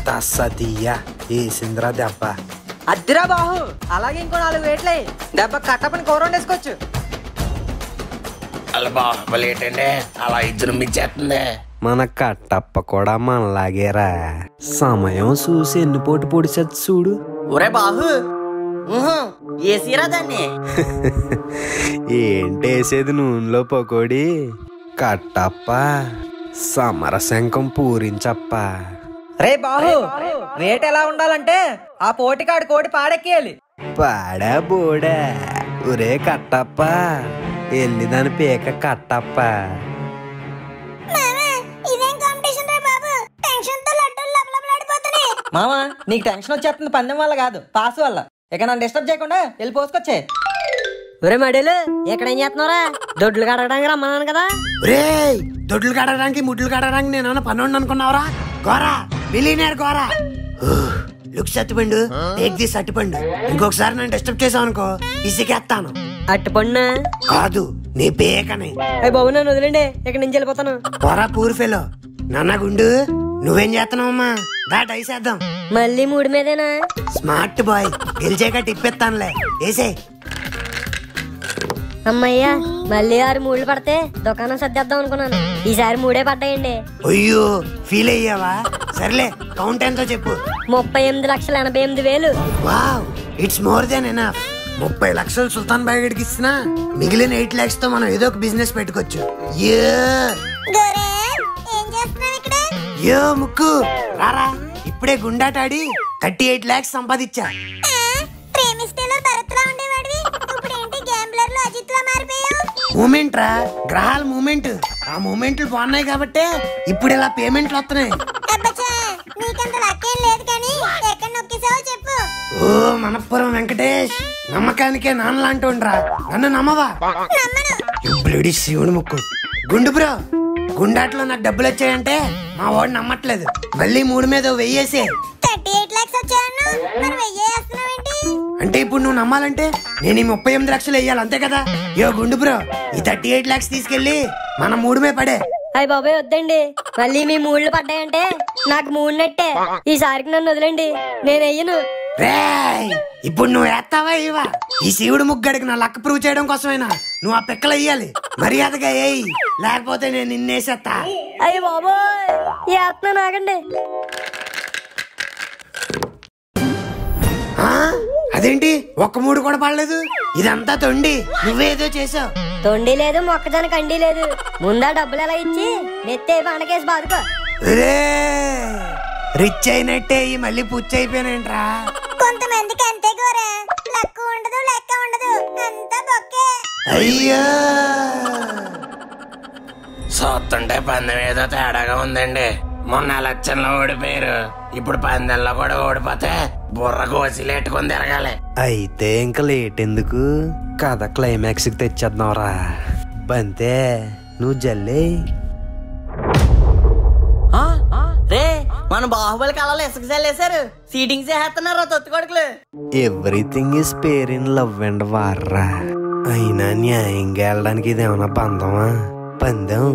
తస్సతీయ ఏసింద్రా దెబ్బ. అద్దిరా బాహు, అలాగే ఇంకో 4 వేట్లే దెబ్బ కట్టపని కూర వండేసుకోవచ్చు. అలా బాహుబలి ఏంటండి అలా ఇజ్జుమిచ్చేస్తుంది. మన కట్టప్ప కూడా మనలాగేరా, సమయం చూసి ఎన్ని పోటు పొడిచచ్చు చూడు. ఒరే బాహు ఏసీరా దాన్ని. ఏంటేసేది నూనెలో పకోడి, కట్టప్ప సమరశంఖం పూరించప్ప. రే బాహు, రేట్ ఎలా ఉండాలంటే ఆ పోటీకాడు కోడి పాడెక్కేయాలి. పాడా బోడా, ఒరే కట్టప్ప ఎల్లి దాని పీక కట్టప్ప. మామా నీకు టెన్షన్ వచ్చేస్తుంది పందెం వల్ల కాదు, పాస్ వల్ల. ఇక నన్ను డిస్టర్బ్ చేయకుండా వెళ్ళి పోసుకొచ్చే. ఒరే మడేలు ఎక్కడేం చేస్తున్నారా? దొడ్లు కడగడానికి రమ్మన్నాను కదా. రే దొడ్లు కడగడానికి ముడ్లు కడగడానికి నేను పనుండి అనుకున్నావురా? గోరా బిలీనియర్ గోరా. లుక్స్ అట్టుపండు, టేక్ దిస్ అట్టుపండు. ఇంకొకసారి నన్ను డిస్టర్బ్ చేసావు అనుకో ఇసికేస్తాను. అట్టుపండు కాదు నీ పేకని. అయ్యి బాబు నన్ను వదిలేండి, ఇక్కడ నుంచి వెళ్ళిపోతాను. పోరా పూర్ ఫెలో. నాన్న గుండు నువ్వేం చేస్తున్నావమ్మా? దా డైసేద్దాం. మళ్ళీ 3 మీదేనా? స్మార్ట్ బాయ్, గెలిచాక టిప్పెత్తానులే. వేసే. అమ్మయ్యా మళ్ళీ 6 మూడ్లు పడితే దుకాణం సర్దేద్దాం అనుకున్నాను. ఈసారి 3 పడ్డాయండి. అయ్యో ఫీల్ అయ్యావా? సర్లే కౌంట్ ఎంతో చెప్పు. 38,88,000. Wow, it's more than enough. 30 లక్షలు సుల్తాన్ బాయ్ గడికి ఇచ్చినా మిగిలిన 8 lakhs తో మనం ఏదో ఒక బిజినెస్ పెట్టుకోవచ్చు. యో ముక్కు రారా, ఇప్పుడే గుండాటాడి 38 lakhs సంపాదించా. మూమెంట్ రా, గ్రహాల మూమెంట్. ఆ మూమెంట్లు బాగున్నాయి కాబట్టే ఇప్పుడు ఇలా పేమెంట్లు వస్తున్నాయి. ఓ మనపురం వెంకటేష్, నమ్మకానికే నాన్నలాంటి ఉండరా, నన్ను నమ్మవా? ఇప్పుడు శివుడు ముక్కు. గుండు బ్రో, గుండాట్లో నాకు డబ్బులు వచ్చాయంటే మా వాడు నమ్మట్లేదు. మళ్ళీ 3 మీద 1000 వేసే. అంటే ఇప్పుడు నువ్వు నమ్మాలంటే నేను ఈ 38 లక్షలు వేయాలి అంతే కదా? యో గుండు బ్రో, ఈ 38 lakhs తీసుకెళ్ళి మనం 3 మీద పడే. అయ్య బాబాయ్ వద్దండి, మళ్ళీ మీ 3లు పడ్డాయంటే నాకు 3 నెట్టే. ఈసారికి నన్ను వదిలేండి, నేను వెయ్యను. రేయ్ ఇప్పుడు నువ్వు వేస్తావా ఇవా? ఈ శివుడు ముగ్గడికి నా లక్ ప్రూవ్ చేయడం కోసమైనా నువ్వు ఆ పిక్కలు వేయాలి. మర్యాదగా వేయి, లేకపోతే నేను నిన్నేసేస్తా. అయ్య బాబాయ్ వేస్తున్నాను, ఆగండి. అదేంటి ఒక్క 3 కూడా పడలేదు? ఇదంతా తొండి, నువ్వేదో చేసావు. తొండి లేదు, మొక్కజొన్న కండి లేదు. ముందా డబ్బులు ఎలా ఇచ్చి నెత్తే పండకేసి బాదుకో. రిచ్ అయినట్టే ఈ మళ్ళీ పుచ్చి అయిపోయినంట్రా. కొంతమందికి అంతే గోరా, లెక్క ఉండదు లెక్క ఉండదు, అంతా బొక్కే. అయ్యో చూస్తుంటే పందెం ఏదో తేడాగా ఉందండి. మొన్న ఎలక్షన్లో ఓడిపోయారు, ఇప్పుడు పందెంలో కూడా ఓడిపోతే బుర్ర కోసిలేట్టుకొని తిరగాలి. అయితే ఇంకా లేట్ ఎందుకు, కథ క్లైమాక్స్ కి తెచ్చేద్దాంరా. బంతే నువ్వు జల్లే. రే మన బాహుబలి కళలో ఇసుక చల్లేశారు, సీటింగ్స్ చేస్తున్నారు తొత్తు కొడుకులు. Everything is fair in love and వార్రా. అయినా న్యాయంగా వెళ్ళడానికి ఇదేమన్నా పందమా? పందెం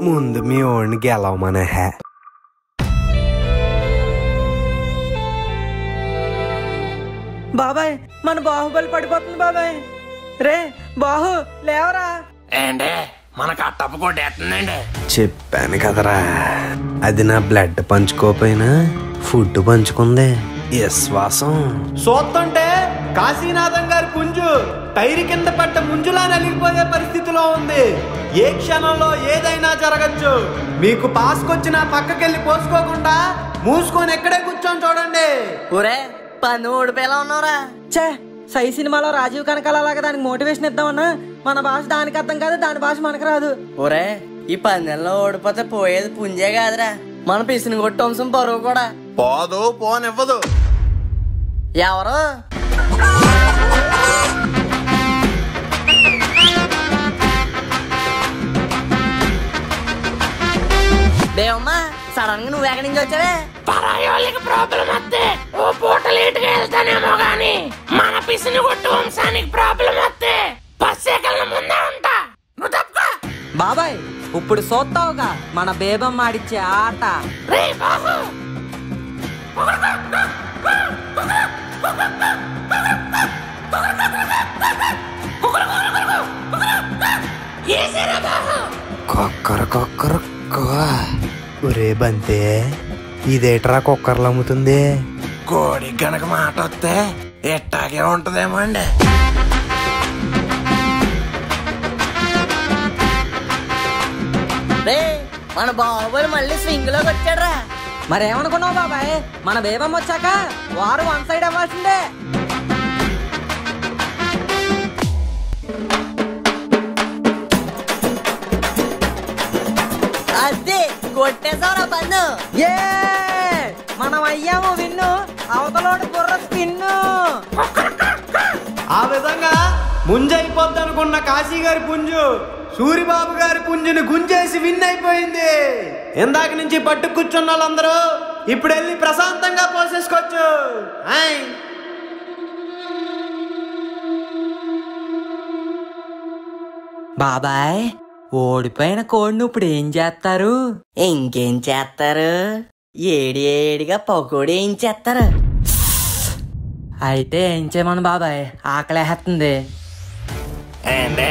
ముందు మీ ఓడిని గెలవమనే. బాబాయ్ మన బాహుబలి పడిపోతుంది బాబాయ్. రే బాహు లేవరా. ఏంటే మన కట్టప్ప కొట్టేస్తుందండి. చెప్పాను కదరా, అది నా బ్లడ్ పంచుకోపోయినా ఫుడ్ పంచుకుంది. విశ్వాసం చూస్తుంటే కాశీనాథం గారి పుంజు టైర్ కింద పట్ట ముంజులా నలిగిపోయే పరిస్థితిలో ఉంది. ఏ క్షణంలో ఏదైనా జరగచ్చు. మీకు పాసుకొచ్చిన పక్కకెళ్ళి పోసుకోకుండా మూసుకొని ఎక్కడే కూర్చొని చూడండి. ఒరే పన్ను ఓడిపోయేలా ఉన్నావురా. చే సై సినిమాలో రాజీవ్ కనకాలలాగా దానికి మోటివేషన్ ఇద్దామన్నా మన భాష దానికి అర్థం కాదు, దాని భాష మనకు రాదు. ఒరే ఈ పందెంలో ఓడిపోతే పోయేది పుంజే కాదురా, మన పిసిని కొట్టు వంశం పరువు కూడా పోదు, పోనివ్వదు. ఎవరు దేవమ్మా సడన్ గా నువ్వు ఎక్కడి నుంచి వచ్చావే? పరాయి వాళ్ళకి ప్రాబ్లం వస్తే ఓ పూట లేటుగా వెళ్తానేమో గాని మన పిసిని కొట్టు వంశానికి ప్రాబ్లం వస్తే బస్సేకల ముందే ఉంటా. నువ్వు తప్పుకో బాబాయ్. ఇప్పుడు చూస్తావుగా మన బేబమ్మ ఆడిచ్చే ఆట. రే బాబు ఒరే బంతే, ఇదేట్రా కుక్కర్లు అమ్ముతుంది? కోడి గనక మాట వస్తే ఎట్టాగే ఉంటదేమో అండి. రే మన బాహుబలి మళ్ళీ స్వింగ్ లోకి వచ్చాడ్రా. మరేమనుకున్నావు బాబాయ్, మన బేబమ్మ వచ్చాక వారు వన్ సైడ్ అవ్వాల్సిందే. అదే కొట్టేసావురా పన్ను. ఏ మనం అయ్యాము విన్ను, అవతలోడు బుర్ర స్పిన్ను. ఆ విధంగా ముంజైపోద్ది అనుకున్న కాశీ గారి పుంజు సూరిబాబు గారి పుంజుని గుంజేసి విన్ అయిపోయింది. ఇందాక నుంచి పట్టు కూర్చున్న వాళ్ళందరూ ఇప్పుడు వెళ్ళి ప్రశాంతంగా పోసేసుకోవచ్చు. బాబాయ్ ఓడిపోయిన కోడిని ఇప్పుడు ఏం చేస్తారు? ఇంకేం చేస్తారు, ఏడిగా పకోడీ ఏం చేస్తారు. అయితే ఏం చేయమను బాబాయ్, ఆకలేస్తుంది. ఏంటే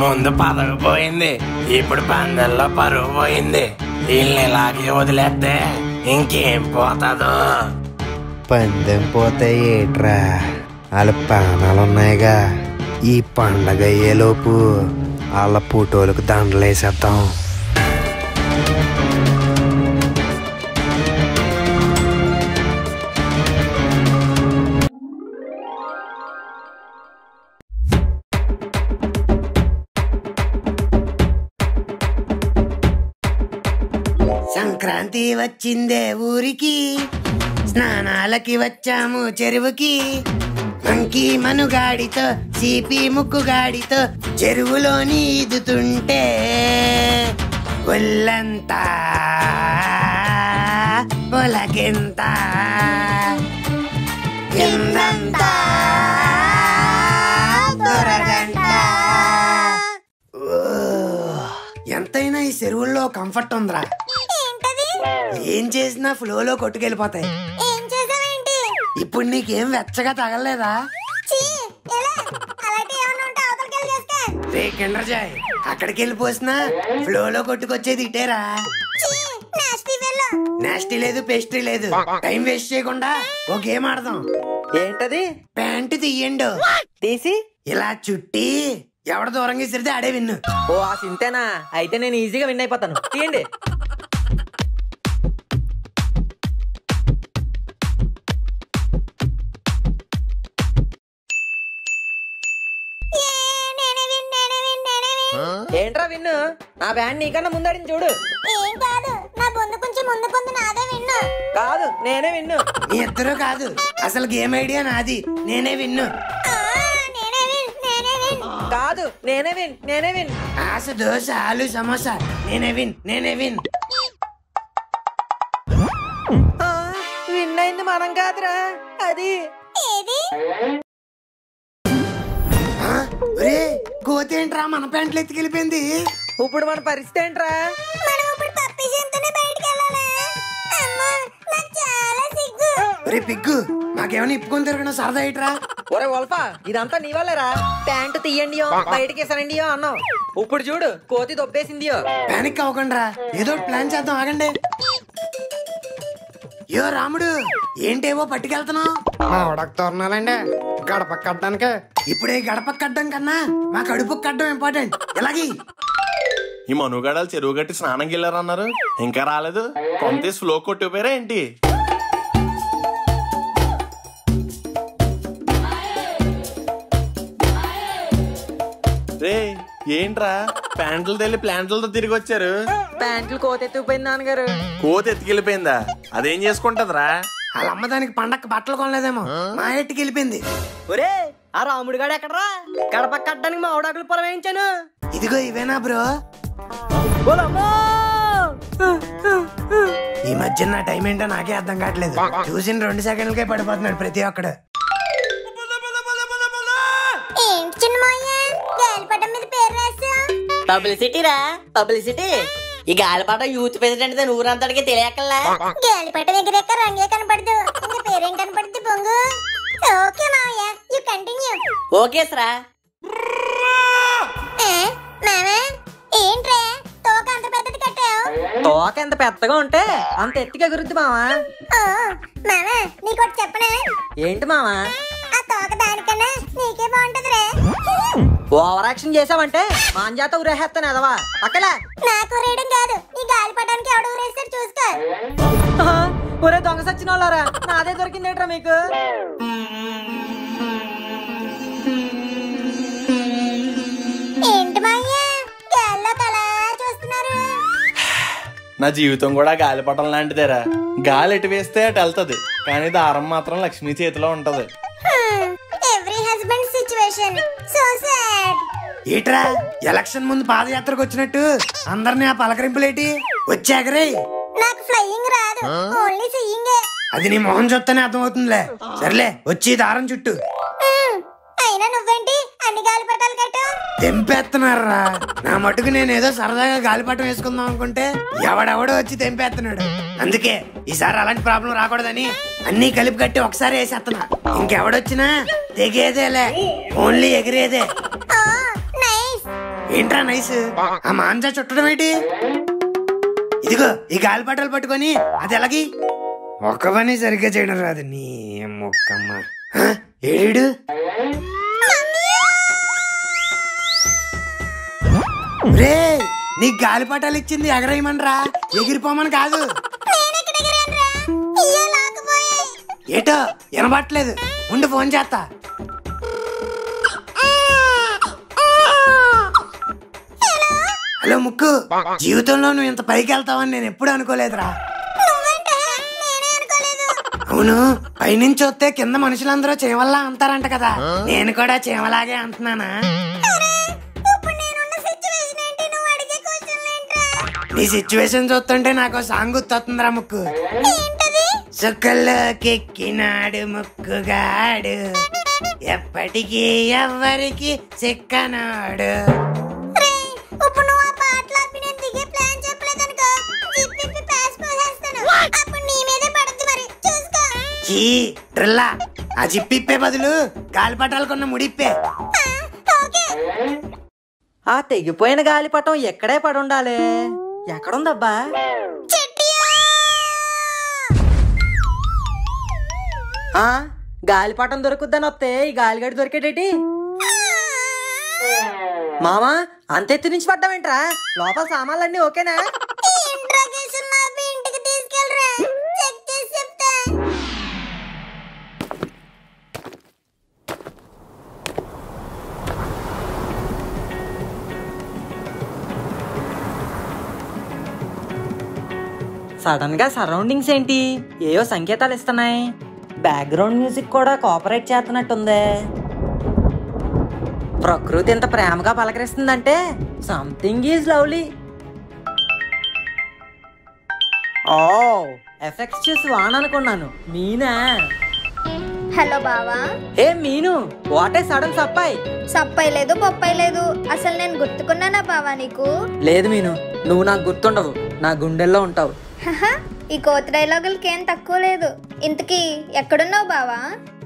ముందు పదవి పోయింది, ఇప్పుడు పందెల్లో పరువు పోయింది. వీళ్ళని ఇలాగే వదిలేస్తే ఇంకేం పోతాదో. పందెం పోతే ఏట్రా, వాళ్ళ ప్రాణాలున్నాయిగా. ఈ పండగ అయ్యేలోపు వాళ్ళ ఫోటోలకు దండలేసేద్దాం. సంక్రాంతి వచ్చిందే ఊరికి, స్నానాలకి వచ్చాము చెరువుకి. మంకీ మనుగాడితో సిపి ముక్కుగాడితో చెరువులోని ఈదుతుంటే ఒళ్ళంతా పొలకెంత ఎందంతా దొరగంట. ఎంతైనా ఈ చెరువుల్లో కంఫర్ట్ ఉందిరా. ఏం చేసినా ఫ్లోలో కొట్టుకెళ్ళిపోతాయి. ఇప్పుడు నీకేం వెచ్చగా తగలలేదా? రే కిండర్జాయ్, అక్కడికి వెళ్ళిపోసినా ఫ్లోలో కొట్టుకొచ్చేది ఇటేరా. నాస్టీ లేదు, పేస్ట్రీ లేదు. టైం వేస్ట్ చేయకుండా ఓ గేమ్ ఆడదాం. ఏంటది? ప్యాంటు తీయండు, తీసి ఇలా చుట్టి ఎవడ దూరంగా విసిరితే ఆడే విన్ను. ఓ ఆ సింతేనా? అయితే నేను ఈజీగా విన్ అయిపోతాను. తీయండి. ఏంట్రా విన్ను నా బ్యాండ్ నీకన్నా ముందడిని చూడు. ఏం కాదు, నా బొందు కొంచెం ముందుకుంది, నాదే విన్ను. కాదు నేనే విన్ను. మీ ఇద్దరు కాదు, అసలు గేమ్ ఐడియా నాది, నేనే విన్ను. కాదు నేనే విన్. ఆశ దోశ ఆలు సమోసా, నేనే విన్. విన్ అయింది మనం కాదురా, అది కోతి ఏంట్రా మన ప్యాంట్లు ఎత్తుకెళ్ళిపోయింది. ఇప్పుడు మన పరిస్థితి ఏంట్రా? ఒరే పిగ్గు, మాకేమైనా ఇప్పుకొని తిరగడం సరదా ఇట్రా. ఒరే వల్ఫా, ఇదంతా నీ వల్లేరా. ప్యాంటు తీయండియో బయటకి వేసానండియో అన్నావు. ఇప్పుడు చూడు కోతి దొబ్బేసిందియో. పానిక్ అవ్వకుండా ఏదో ప్లాన్ చేద్దాం, ఆగండి. యో రాముడు, ఏంటేవో పట్టుకెళ్తున్నావు? మా ఉడక తోరణాలండి, గడప కట్టడానికి. ఇప్పుడే గడప కట్టడం కన్నా మా కడుపు కట్టడం ఇంపార్టెంట్. ఎలాగి ఈ మనుగడాలు చెరువు గట్టి స్నానం గిల్లారన్నారు, ఇంకా రాలేదు. కొంత స్లో కొట్టిపోయారా ఏంటి? రే ఏంట్రా ప్యాంట్లు తెల్లి ప్లాంట్లతో తిరిగి వచ్చారు? ప్యాంట్లు కోతి ఎత్తుకుపోయింది నాన్నగారు. కోతి ఎత్తుకెళ్ళిపోయిందా? అదేం చేసుకుంటదిరా? వాళ్ళ అమ్మ దానికి పండక్కి బట్టలు కొనలేదేమో, మా ఇంటికి వెళ్ళిపోయింది. ఒరే ఆ రాముడు గాడు ఎక్కడరా? గడప కట్టడానికి మా ఆవిడాకులు పొర వేయించాను. ఇదిగో ఇవేనా బ్రో? ఈ మధ్య నా టైం ఏంటో నాకే అర్థం కావట్లేదు. చూసిన 2 సెకండ్లకే పడిపోతున్నాడు ప్రతి ఒక్కడు. పబ్లిసిటీ రా, పబ్లిసిటీ. ఈ గాలిపాట యూత్ ప్రెసిడెంట్ ఊరంతటికి తెలియకల్లా. గాలిపాట దగ్గర రంగే కనపడదు, ఇంకా పేరేం కనపడుతుంది పొంగు. ఓకే మావయ్య, యు కంటిన్యూ. ఓకే సరా. మామా ఏంట్రా తోక అంత పెద్దది కట్టావు? తోక ఎంత పెద్దగా ఉంటే అంత ఎత్తుగా ఎగురుద్ది మావా. మామా నీకోటి చెప్పనా? ఏంటి మావా? ఆ తోక దానికన్నా నీకే బాగుంటదిరా. ఓవర్ యాక్షన్ చేసావంటే మాంజాత ఊరేస్తాను ఎదవా. అక్కలా నాకు ఊరేయడం కాదు, ఈ గాలిపటానికి ఎవడు ఊరేస్తాడు చూసుకో. ఒరే దొంగ సచ్చిన వాళ్ళారా, నాదే దొరికిందేట్రా మీకు? ఏంటి మాయ్య గాల్లో కలా చూస్తున్నారు? నా జీవితం కూడా గాలిపటం లాంటిదేరా. గాలి ఎటు వేస్తే అటు వెళ్తది, కానీ దారం మాత్రం లక్ష్మి చేతిలో ఉంటది. Every husband situation so sad. ఏట్రా ఎలక్షన్ ముందు పాదయాత్రకు వచ్చినట్టు అందరినీ ఆ పలకరింపులేటి? వచ్చాకరే. నాకు ఫ్లయింగ్ రాదు, ఓన్లీ సీయింగ్. అది నీ మొహం చూస్తేనే అర్థమవుతుందిలే. సర్లే వచ్చి దారం చుట్టూ. అయినా నువ్వేంటి అన్ని గాలిపటాలు కట్టు? తెంపేస్తున్నారా? నా మటుకు నేనేదో సరదాగా గాలిపటం వేసుకుందాం అనుకుంటే ఎవడెవడో వచ్చి తెంపేస్తున్నాడు. అందుకే ఈసారి అలాంటి ప్రాబ్లం రాకూడదని అన్ని కలిపి కట్టి ఒకసారి వేసేస్తున్నా. ఇంకెవడొచ్చినా తెగేదేలే, ఓన్లీ ఎగిరేదే. ఏంట్రా నైస్? ఆ మాంజా చుట్టడం ఏంటి? ఇదిగో ఈ గాలిపటాలు పట్టుకొని అది ఎలాగి? ఒక్క పని సరిగ్గా చేయడం రాదు నీ మొక్కమ్మ. ఏడు రే, నీ గాలిపటాలు ఇచ్చింది ఎగరేయమనరా, ఎగిరిపోమని కాదు. ఏటో వినబట్టలేదు, ఉండి ఫోన్ చేస్తా. హలో ముక్కు, జీవితంలో నువ్వు ఇంత పైకి వెళ్తావని నేను ఎప్పుడు అనుకోలేదురా. అవును, పైనుంచి వస్తే కింద మనుషులందరూ చీమల్లా అంటారంట కదా, నేను కూడా చీమలాగే అంటున్నానా? నీ సిచ్యువేషన్ చూస్తుంటే నాకు సాంగ్ గుర్తొస్తుందిరా ముక్కు. సుక్కల్లోకెక్కినాడు ముక్కుగాడు, ఎప్పటికీ ఎవ్వరికి సిక్కనాడు. ట్రిల్లా, ఆ జిప్పిప్పే బదులు గాలిపటాలకున్న ముడిప్పే. ఆ తెగిపోయిన గాలిపటం ఎక్కడే పడుండాలి. ఎక్కడుందబ్బా? ఆ గాలిపటం దొరుకుద్దని వస్తే ఈ గాలిగడి దొరికేటేటి? మామా అంతెత్తు నుంచి పడ్డావేంట్రా? లోపల సామాన్లన్నీ ఓకేనా? సడన్ గా సరౌండింగ్స్ ఏంటి ఏవో సంకేతాలు ఇస్తున్నాయి. బ్యాక్గ్రౌండ్ మ్యూజిక్ కూడా కోఆపరేట్ చేస్తున్నట్టుందే. ప్రకృతి ఎంత ప్రేమగా పలకరిస్తుందంటే సంథింగ్ ఈజ్ లవ్లీ. ఓ ఎఫెక్ట్స్ చూసి వాననుకున్నాను. మీనా? హలో బావా. ఏ మీను, వాట్ ఏ సడన్ సప్పాయ్? సప్పాయి లేదు పప్పాయి లేదు. అసలు నేను గుర్తుకున్నానా బావా నీకు? లేదు మీను, నువ్వు నాకు గుర్తుండవు, నా గుండెల్లో ఉంటావు. ఈ కోతి డైలాగులకి ఏం తక్కువ లేదు. ఇంతకీ ఎక్కడున్నావు బావా?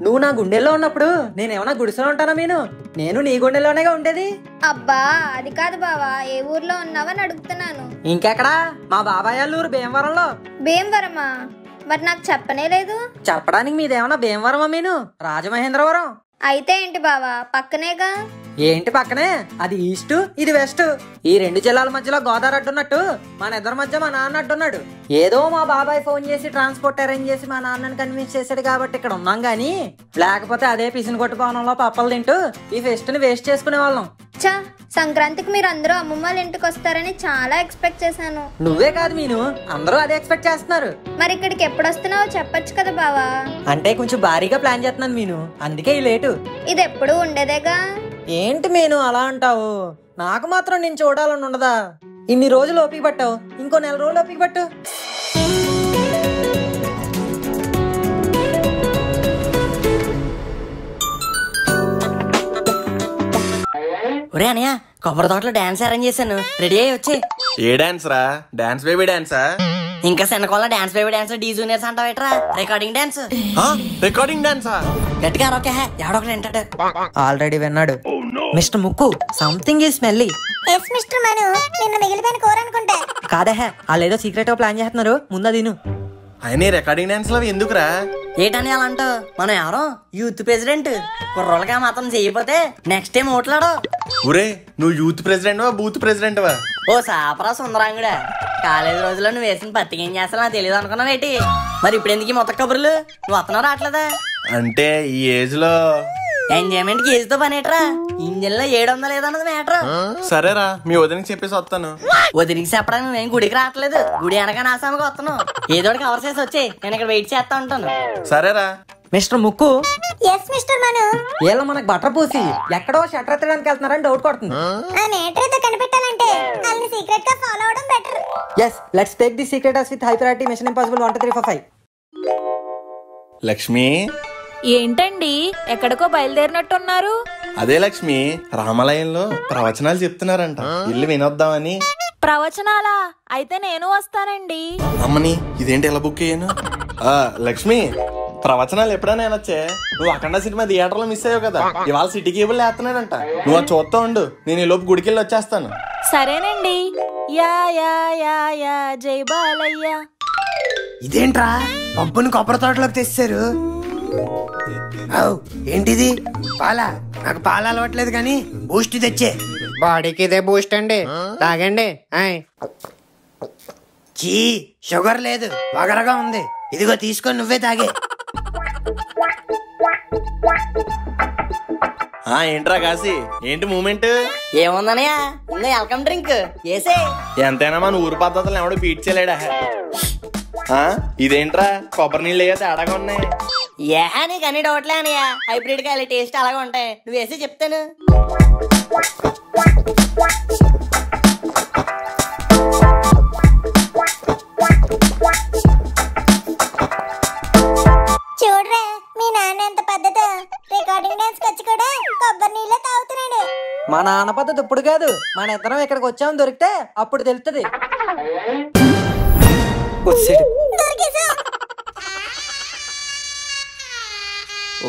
నువ్వు నా గుండెల్లో ఉన్నప్పుడు నేనేమన్నా గుడిసెలో ఉంటానా మీను? నేను నీ గుండెల్లోనేగా ఉండేది. అబ్బా అది కాదు బావా, ఏ ఊర్లో ఉన్నావని అడుగుతున్నాను. ఇంకెక్కడా? మా బాబాయ్ ఊరు భీమవరంలో. భీమవరమా? మరి నాకు చెప్పనే లేదు. చెప్పడానికి మీదేమన్నా భీమవరమా మీను? రాజమహేంద్రవరం. అయితే ఏంటి బావా, పక్కనేగా. ఏంటి పక్కనే? అది ఈస్ట్, ఇది వెస్ట్. ఈ 2 జిల్లాల మధ్యలో గోదావరి అడ్డున్నట్టు మన ఇద్దరి మధ్య మా నాన్న అడ్డున్నాడు. ఏదో మా బాబాయ్ ఫోన్ చేసి ట్రాన్స్పోర్ట్ అరేంజ్ చేసి మా నాన్నని కన్విన్స్ చేశాడు కాబట్టి ఇక్కడ ఉన్నాం గానీ, లేకపోతే అదే పిసిని కొట్టు భవనంలో పప్పలు తింటూ ఈ ఫెస్ట్ ని వేస్ట్ చేసుకునే వాళ్ళం. చా, సంక్రాంతికి మీరు అందరూ అమ్మమ్మ వాళ్ళ ఇంటికి వస్తారని చాలా ఎక్స్పెక్ట్ చేశాను. నువ్వే కాదు మీను, అందరూ అదే ఎక్స్పెక్ట్ చేస్తున్నారు. మరి ఇక్కడికి ఎప్పుడు వస్తున్నావో చెప్పొచ్చు కదా బావా. అంటే కొంచెం భారీగా ప్లాన్ చేస్తున్నాను మీను, అందుకే ఈ లేటు. ఇది ఎప్పుడు ఉండేదేగా. ఏంటి మీను అలా అంటావు? నాకు మాత్రం నేను చూడాలని ఉండదా? ఇన్ని రోజులు ఓపిక పట్టావు, ఇంకో 4 రోజులు ఓపిక పట్టు. ఒరే అనయ్య, కొబ్బరి తోటలో డాన్స్ అరేంజ్ చేశాను, రెడీ అయ్యి వచ్చి. ఏ డాన్స్ రా? డాన్స్ బేబీ డాన్సా? ఇంకా శనకోళ్ళ dance baby dance, Dhee juniors అంటావేట్రా? Recording dance. రికార్డింగ్ డాన్సా? గట్టిగా అరొకే, ఎవడొకడు వింటాడు. ఆల్రెడీ విన్నాడు. మిస్టర్ ముక్కు, something is smelly. Yes mister Manu, నిన్న మిగిలిపోయిన కూర అనుకుంటా. కాదే, వాళ్ళు ఏదో సీక్రెట్ గా ప్లాన్ చేస్తున్నారు, ముందు తిను. అయినా రికార్డింగ్ డాన్స్ లో ఎందుకురా? ఏటని అలా అంటావు? మనం ఎవరో యూత్ ప్రెసిడెంట్. కుర్రోళ్ళగా మాత్రం చేయకపోతే నెక్స్ట్ టైం ఓట్లాడు. ఊరే, నువ్వు యూత్ ప్రెసిడెంట్ వా బూత్ ప్రెసిడెంట్ వా? ఓ సాపరా సుందరాంగుడా, కాలేజీ రోజుల్లో నువ్వు వేసిన పత్తికి ఏం చేస్తావు నాకు తెలియదు అనుకున్నావు ఏంటి? మరి ఇప్పుడు ఎందుకు మొత్తం కబుర్లు? నువ్వు వస్తున్నావు రావట్లేదా? అంటే ఈ ఏజ్ లో ఎంజాయ్మెంట్ కి ఏజ్తో పనేట్రా, ఇంజన్ లో 700 లేదన్నది మ్యాటర్. సరేరా, మీ వదినకి చెప్పేసి వస్తాను. వదిలికి చెప్పడానికి నువ్వేం గుడికి రావట్లేదు, గుడి అనగా నాసామికి వస్తున్నావు. ఏదో కవర్ చేసి వచ్చి నేను ఇక్కడ వెయిట్ చేస్తా ఉంటాను. సరేరా. మిస్టర్ ముక్కు. ఎస్ మిస్టర్ మను. వీళ్ళు మనకు బట్టర్ పూసి ఎక్కడో షట్టర్ ఎత్తడానికి వెళ్తున్నారని డౌట్ కొడుతుంది. ఆ నేటర్ ఏదో కనిపెట్టాలంటే వాళ్ళని సీక్రెట్ గా ఫాలో అవడం better. Yes, let's take the secret as with high priority Mission Impossible 1 2 3 4 5. Lakshmi. ఏంటండి ఎక్కడికో బయలుదేరినట్టున్నారు? అదే లక్ష్మి, రామాలయంలో ప్రవచనాలు చెప్తున్నారంట, ఇల్లు వినొద్దామని. ప్రవచనాలా? అయితే నేను వస్తానండి. అమ్మని, ఇదేంటి ఎలా బుక్ అయ్యాను? లక్ష్మి, ప్రవచనాలు ఎప్పుడైనా వినొచ్చే. నువ్వు అఖండ సినిమా థియేటర్ లో మిస్ అయ్యావు కదా, ఇవాళ సిటీ కేబుల్ వేస్తున్నాడంట. నువ్వు అది చూస్తా ఉండు, నేను ఈ లోపు గుడికెళ్ళి వచ్చేస్తాను. సరేనండి. యా యా యా యా జై బాలయ్య. ఇదేంట్రా పబ్బుని కొబ్బరి తోటలోకి తెచ్చారు? ఏంటిది? పాలా? నాకు పాలు అలవట్లేదు కానీ బూస్ట్ తెచ్చే. బాడీకి ఇదే బూస్ట్ అండి, తాగండి. చీ, షుగర్ లేదు, వగరగా ఉంది. ఇదిగో తీసుకొని నువ్వే తాగే. ఏంట్రా కాశీ, ఏంటి మూమెంట్? ఏముందనయ్యా, ముందు వెల్కమ్ డ్రింక్ వేసే. ఎంతైనా మన ఊరు పద్ధతులు ఎవడో బీట్ చేయలేడా? ఇదేంట్రా కొబ్బరి నీళ్ళు అయితే తేడాగా ఉన్నాయి. నీకు అన్ని డౌట్లే అనయ్యా, హైబ్రిడ్ గా టేస్ట్ అలాగే ఉంటాయి. నువ్వు వేసి చెప్తాను. చూడరా, మీ నాన్న ఎంత పద్ధతి. రికార్డింగ్ డాన్స్ వచ్చి కూడా కొబ్బరి నీళ్ళే తాగుతున్నాడు. మా నాన్న పద్ధతి ఇప్పుడు కాదు, మన ఇద్దరం ఇక్కడికి వచ్చామని దొరికితే అప్పుడు తెలుస్తుంది.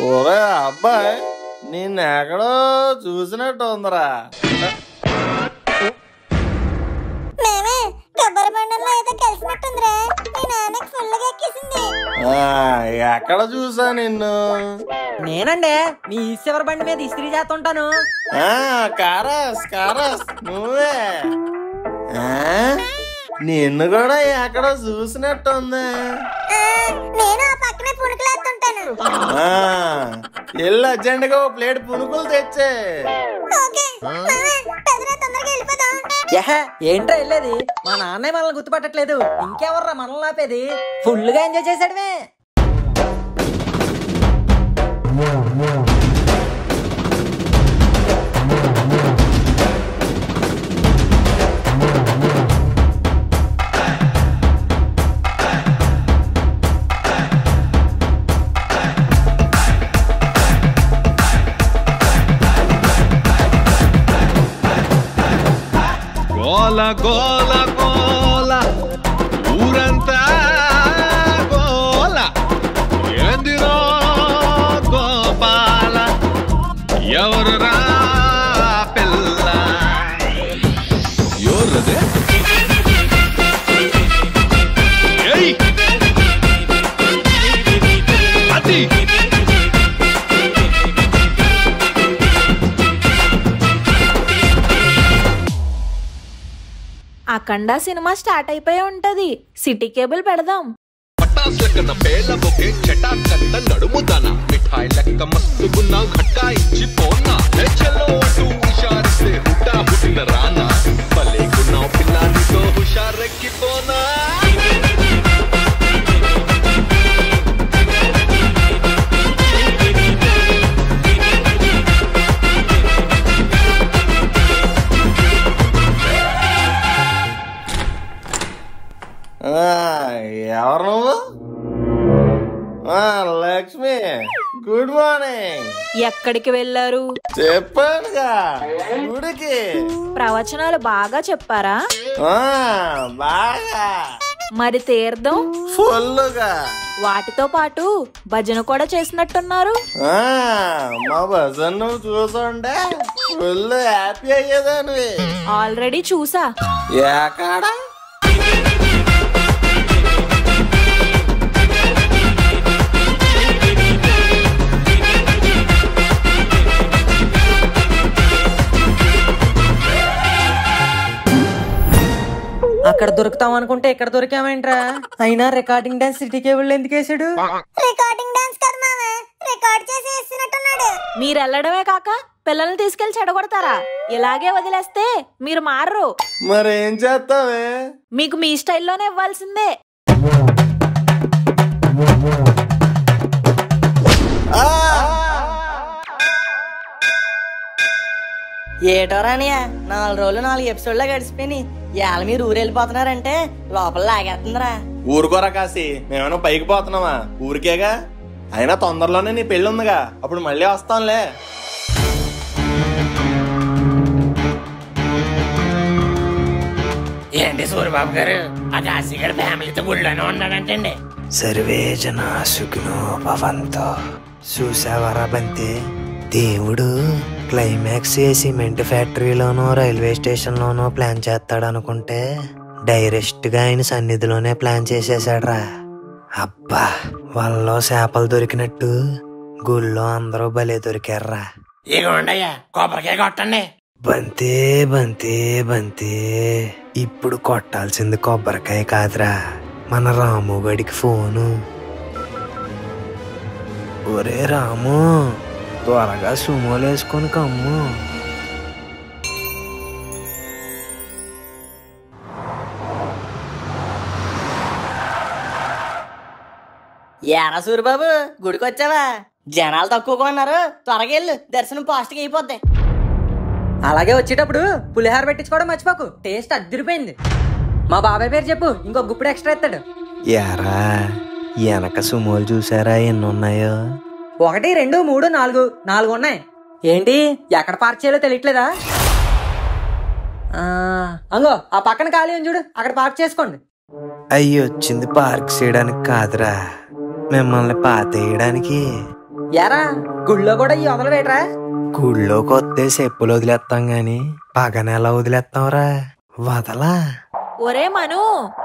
ఓరే అబ్బాయి, నిన్నెక్కడో చూసినట్టు ఉందిరా. మేమే కొబ్బరి బండంలో ఏదో కలిసినట్టుందిరా. మీ నాన్నకి ఫుల్ గా ఎక్కేసింది. ఎక్కడ చూసా నిన్ను? నేనండి, మీ ఈశ్వర బండి మీద ఇస్త్రీ చేస్తుంటాను. కారస్ కారస్ నువ్వే. నిన్ను కూడా ఎక్కడ చూసినట్టుంది. నేను ఆ పక్కనే పుణుకులేస్తుంటాను. ఎల్లు అర్జెంట్ గా ప్లేట్ పునుకులు తెచ్చే. యహ ఏంట్రా వెళ్ళేది? మా నాన్నే మనల్ని గుర్తుపట్టట్లేదు, ఇంకెవర్రా మనల్ని ఆపేది? ఫుల్ గా ఎంజాయ్ చేసాడువే. గోల గోల గోల ఊరంతా గోల ఏందిరో గోపాల ఎవరు రా పిల్ల ఎవరదే అది అఖండ సినిమా స్టార్ట్ అయిపోయి ఉంటది. సిటీ కేబుల్ పెడదాం. పటాస్ లెక్కన పేల బొకే చటాకంత నడుముదానా మిఠాయి లెక్క మస్తుగున్నా ఘట్కా ఇచ్చి పోనా చెల్లో అటు హుషారిస్తే హుటా హుటిన రానా భలేకున్నావు పిల్లానితో హుషారెక్కి పోనా ఎవరు నువ్వు? Lakshmi, good morning. ఎక్కడికి వెళ్ళారు? చెప్పానుగా, గుడికి. ప్రవచనాలు బాగా చెప్పారా? బాగా. మరి తీర్థం? ఫుల్లుగా. వాటితో పాటు భజన కూడా చేసినట్టున్నారు. మా భజన నువ్వు చూసుంటే ఫుల్ హ్యాపీ అయ్యేదాన్ని. ఆల్రెడీ చూసా. ఎక్కడ? అక్కడ దొరుకుతాం అనుకుంటే ఇక్కడ దొరికామేంట్రా? అయినా రికార్డింగ్ డాన్స్ సిటీ కేబుల్ ఎందుకు వేసాడు? రికార్డింగ్ డాన్స్ కదా మామ, రికార్డ్ చేసి వేస్తున్నట్టున్నాడు. మీరు వెళ్ళడమే కాక పిల్లల్ని తీసుకెళ్లి చెడగొడతారా? ఇలాగే వదిలేస్తే మీరు మారరు. మరేం చేస్తావే? మీకు మీ స్టైల్లోనే ఇవ్వాల్సిందే. ఏటోరానియా 4 రోజులు 4 ఎపిసోడ్లో గడిచిపోయి ఇవాళ మీరు ఊరు వెళ్ళిపోతున్నారంటే లోపల లాగేస్తుందిరా. ఊరుకోరా కాసి, మేమేమో పైకి పోతున్నామా? ఊరికేగా. అయినా తొందరలోనే నీ పెళ్లి ఉందిగా, అప్పుడు మళ్ళీ వస్తాంలే. ఏంటి సూర్యబాబు గారు, ఆ కాశీగడ ఫ్యామిలీతో గుళ్ళోనే ఉన్నాడంటండి. సర్వే జనా సుఖినో భవంతో. చూసావరా బంతి, దేవుడు క్లైమాక్స్ సిమెంట్ ఫ్యాక్టరీలోనో రైల్వే స్టేషన్ లోనో ప్లాన్ చేస్తాడు అనుకుంటే డైరెక్ట్ గా ఆయన సన్నిధిలోనే ప్లాన్ చేసేసాడ్రా. అబ్బా, వాళ్ళలో చేపలు దొరికినట్టు గుళ్ళో అందరూ భలే దొరికారా. ఇగోండయ్యా, కొబ్బరికాయ కొట్టండి. బంతే బంతే బంతే, ఇప్పుడు కొట్టాల్సింది కొబ్బరికాయ కాదురా, మన రాము గడికి ఫోను. ఒరే రాము, త్వరగా సుమోలు వేసుకొని కమ్ము. ఏరా సూరిబాబు, గుడికి వచ్చావా? జనాలు తక్కువగా ఉన్నారు, త్వరగా వెళ్ళు, దర్శనం పాస్ట్గా అయిపోద్ది. అలాగే వచ్చేటప్పుడు పులిహార పెట్టించుకోవడం మర్చిపోకు, టేస్ట్ అదిరిపోయింది. మా బాబాయ్ పేరు చెప్పు, ఇంకో గుప్పుడు ఎక్స్ట్రా ఎత్తాడు. యారా, వెనక సుమోలు చూసారా ఎన్ని ఉన్నాయో? 1 2 3 4 4 ఉన్నాయి. ఏంటి, ఎక్కడ పార్క్ చేయాలో తెలియట్లేదా? అంగో ఆ పక్కన ఖాళీ ఉంది చూడు, అక్కడ పార్క్ చేసుకోండి. అయ్యి వచ్చింది పార్క్ చేయడానికి కాదురా, మిమ్మల్ని పాతేయడానికి. యారా, గుళ్ళో కూడా ఈ వదలు వేయట్రా? గుళ్ళోకి వస్తే చెప్పులు వదిలేస్తాం గాని పగన ఎలా వదిలేస్తాంరా? వదలా. ఒరే మను,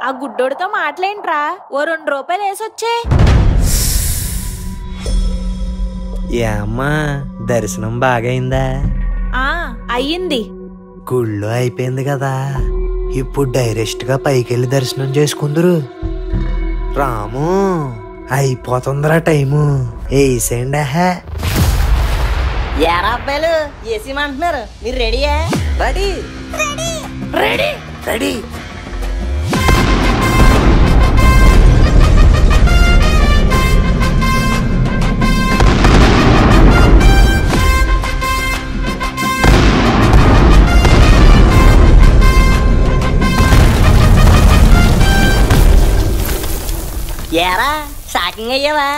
ఆ గుడ్డోడితో మాట్లాడేంట్రా? ఓ 2 రూపాయలు వేసొచ్చే. ఏమ్మా, దర్శనం బాగైందా? అయ్యింది. గుళ్ళో అయిపోయింది కదా, ఇప్పుడు డైరెక్ట్ గా పైకెళ్ళి దర్శనం చేసుకుందరు. రాము, అయిపోతుందిరా టైము, వేసేయండి. ఏరా అబ్బాయిలు, ఏసీమంటున్నారు, మీరు రెడీయా? Ready ready ready. ఏరా షాకింగ్ అయ్యావా?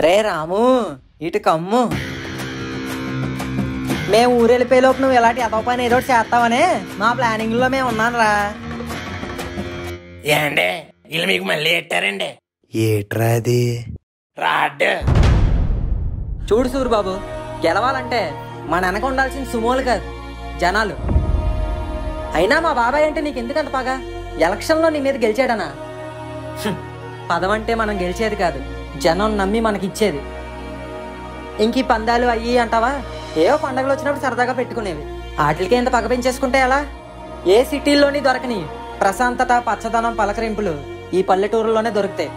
రే రాము ఇటు కమ్ము. మేము ఊరెళ్ళిపోయే లోపు నువ్వు ఇలాంటి ఎదవ పని ఏదో ఒకటి చేస్తావనే మా ప్లానింగ్ లో మేము ఉన్నాను రా. ఏండి వీళ్ళు మీకు మళ్ళీ ఎట్టారండి? ఏట్రా అది? రాడ్. చూడు సూరిబాబు, గెలవాలంటే మన వెనక ఉండాల్సిన సుమోలు కాదు జనాలు. అయినా మా బాబాయ్ అంటే నీకు ఎందుకంత పగ? ఎలక్షన్లో నీ మీద గెలిచాడనా? పదవంటే మనం గెలిచేది కాదు, జనం నమ్మి మనకిచ్చేది. ఇంక ఈ పందాలు అయ్యి అంటావా? ఏవో పండగలు వచ్చినప్పుడు సరదాగా పెట్టుకునేవి. వాటికే ఇంత పగ పెంచేసుకుంటే ఎలా? ఏ సిటీల్లోని దొరకని ప్రశాంతత, పచ్చదనం, పలకరింపులు ఈ పల్లెటూరులోనే దొరుకుతాయి.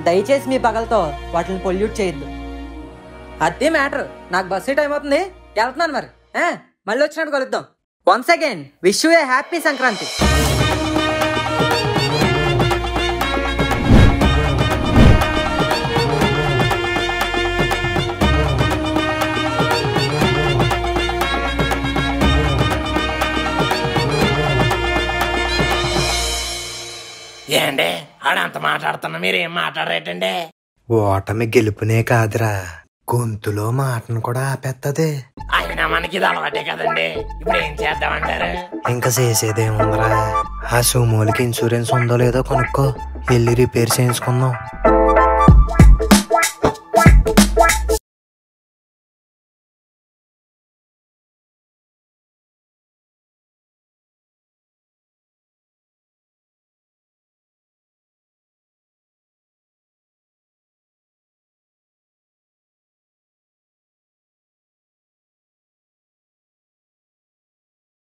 దయచేసి మీ పగలతో వాటిని పొల్యూట్ చేయొద్దు. అదే మ్యాటర్. నాకు బస్సు టైం అవుతుంది, వెళ్తున్నాను మరి. మళ్ళీ వచ్చినట్టు కలుద్దాం. Once again wish you A happy Sankranti. ఏండి ఆడంత మాట్లాడుతున్నా మీరేం మాట్లాడరేటండి? ఓటమి గెలుపునే కాదురా, గొంతులో మాటను కూడా ఆపేత్తది. అయినా మనకి ఇది అలవాటే కదండి, ఇప్పుడు ఏం చేద్దామంటారు? ఇంకా చేసేదేముందిరా, ఆ సుమోలకి ఇన్సూరెన్స్ ఉందో లేదో కొనుక్కో, వెళ్ళి రిపేర్ చేయించుకుందాం.